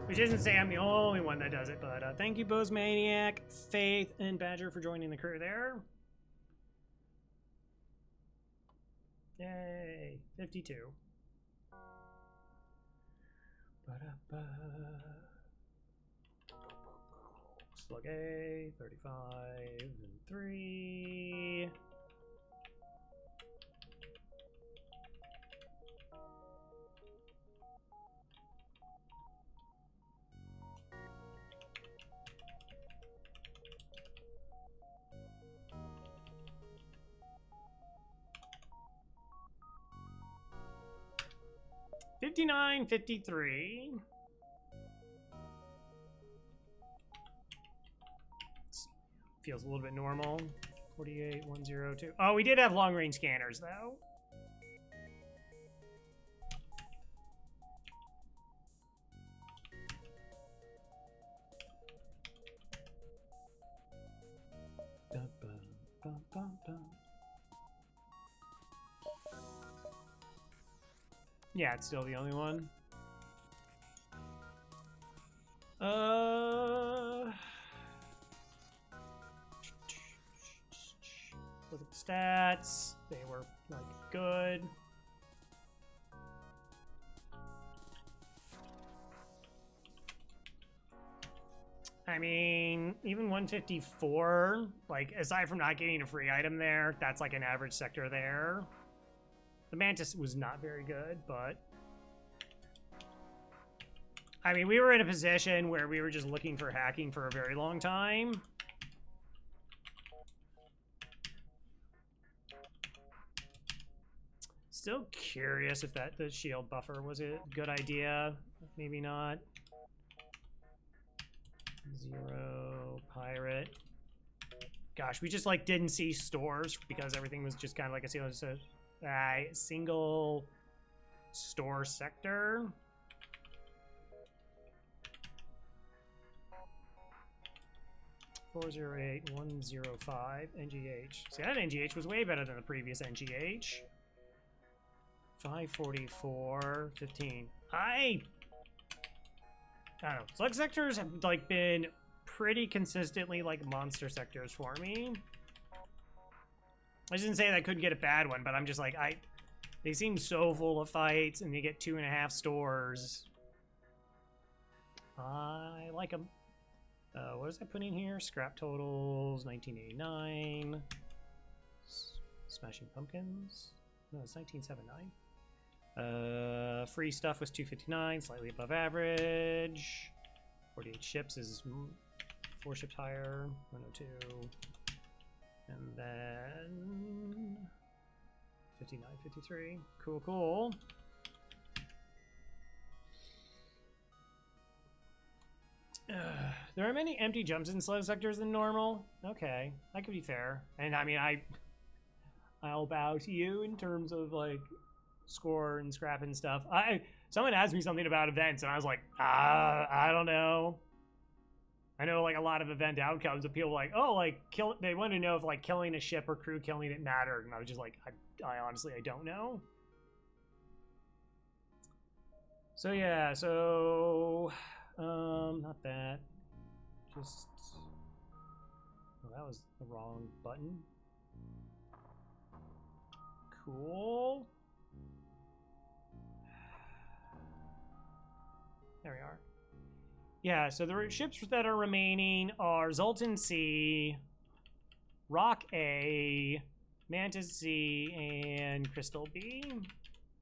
Which isn't to say I'm the only one that does it, but thank you, Bozemaniac, Faith, and Badger for joining the crew there. Yay, 52. Ba-da-ba. Slug A, 35 and 3. $59, 53. Feels a little bit normal. 48, 102. Oh, we did have long range scanners though. Yeah, it's still the only one. Look at the stats. They were like good. I mean, even 154, like, aside from not getting a free item there, that's like an average sector there. The Mantis was not very good, but... I mean, we were in a position where we were just looking for hacking for a very long time. Still curious if the shield buffer was a good idea. Maybe not. 0 pirate. Gosh, we just like didn't see stores because everything was just kind of like a single store sector. $408,105 NGH. See, that NGH was way better than the previous NGH. 544.15. I don't know. Slug sectors have like been pretty consistently like monster sectors for me. I didn't say that I couldn't get a bad one, but I'm just like they seem so full of fights, and you get 2.5 stores. I like them. What is I putting here? Scrap totals 1989. Smashing Pumpkins. No, it's 1979. Free stuff was 259, slightly above average. 48 ships is 4 ships higher, 102. And then 59, 53. Cool, cool. There are many empty jumps in slow sectors than normal. Okay, that could be fair. And I mean, I'll bow to you in terms of like score and scrap and stuff. Someone asked me something about events, and I was like, I don't know. I know like a lot of event outcomes of people like, oh, like they want to know if like killing a ship or crew killing it mattered, and I was just like, I honestly I don't know. So yeah, so not that. Just oh, that was the wrong button. Cool. There we are. Yeah, so the ships that are remaining are Zoltan C, Rock A, Mantis C, and Crystal B.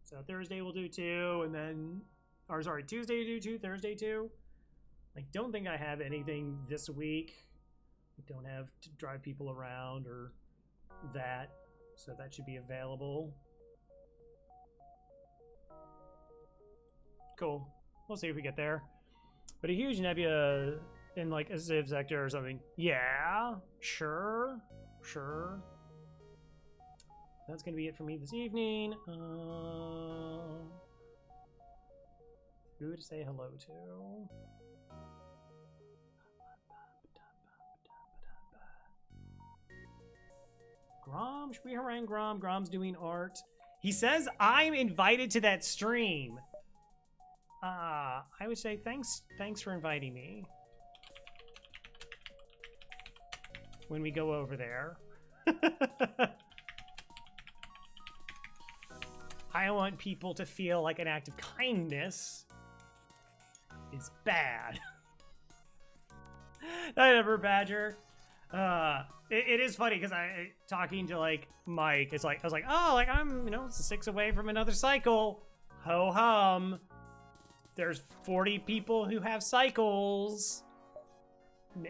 So Thursday we'll do 2, and then, or sorry, Tuesday we'll do 2, Thursday 2. I don't think I have anything this week. I don't have to drive people around or that, so that should be available. Cool. We'll see if we get there. But a huge nebula in like a Ziv sector or something. Yeah, sure. That's gonna be it for me this evening. Who to say hello to? Grom, should we harangue Grom? Grom's doing art. He says I'm invited to that stream. I would say thanks for inviting me when we go over there. I want people to feel like an act of kindness is bad. Night, Ever Badger. It is funny because I talking to like Mike. It's like I was like, oh, like I'm 6 away from another cycle. Ho hum. There's 40 people who have cycles. I'm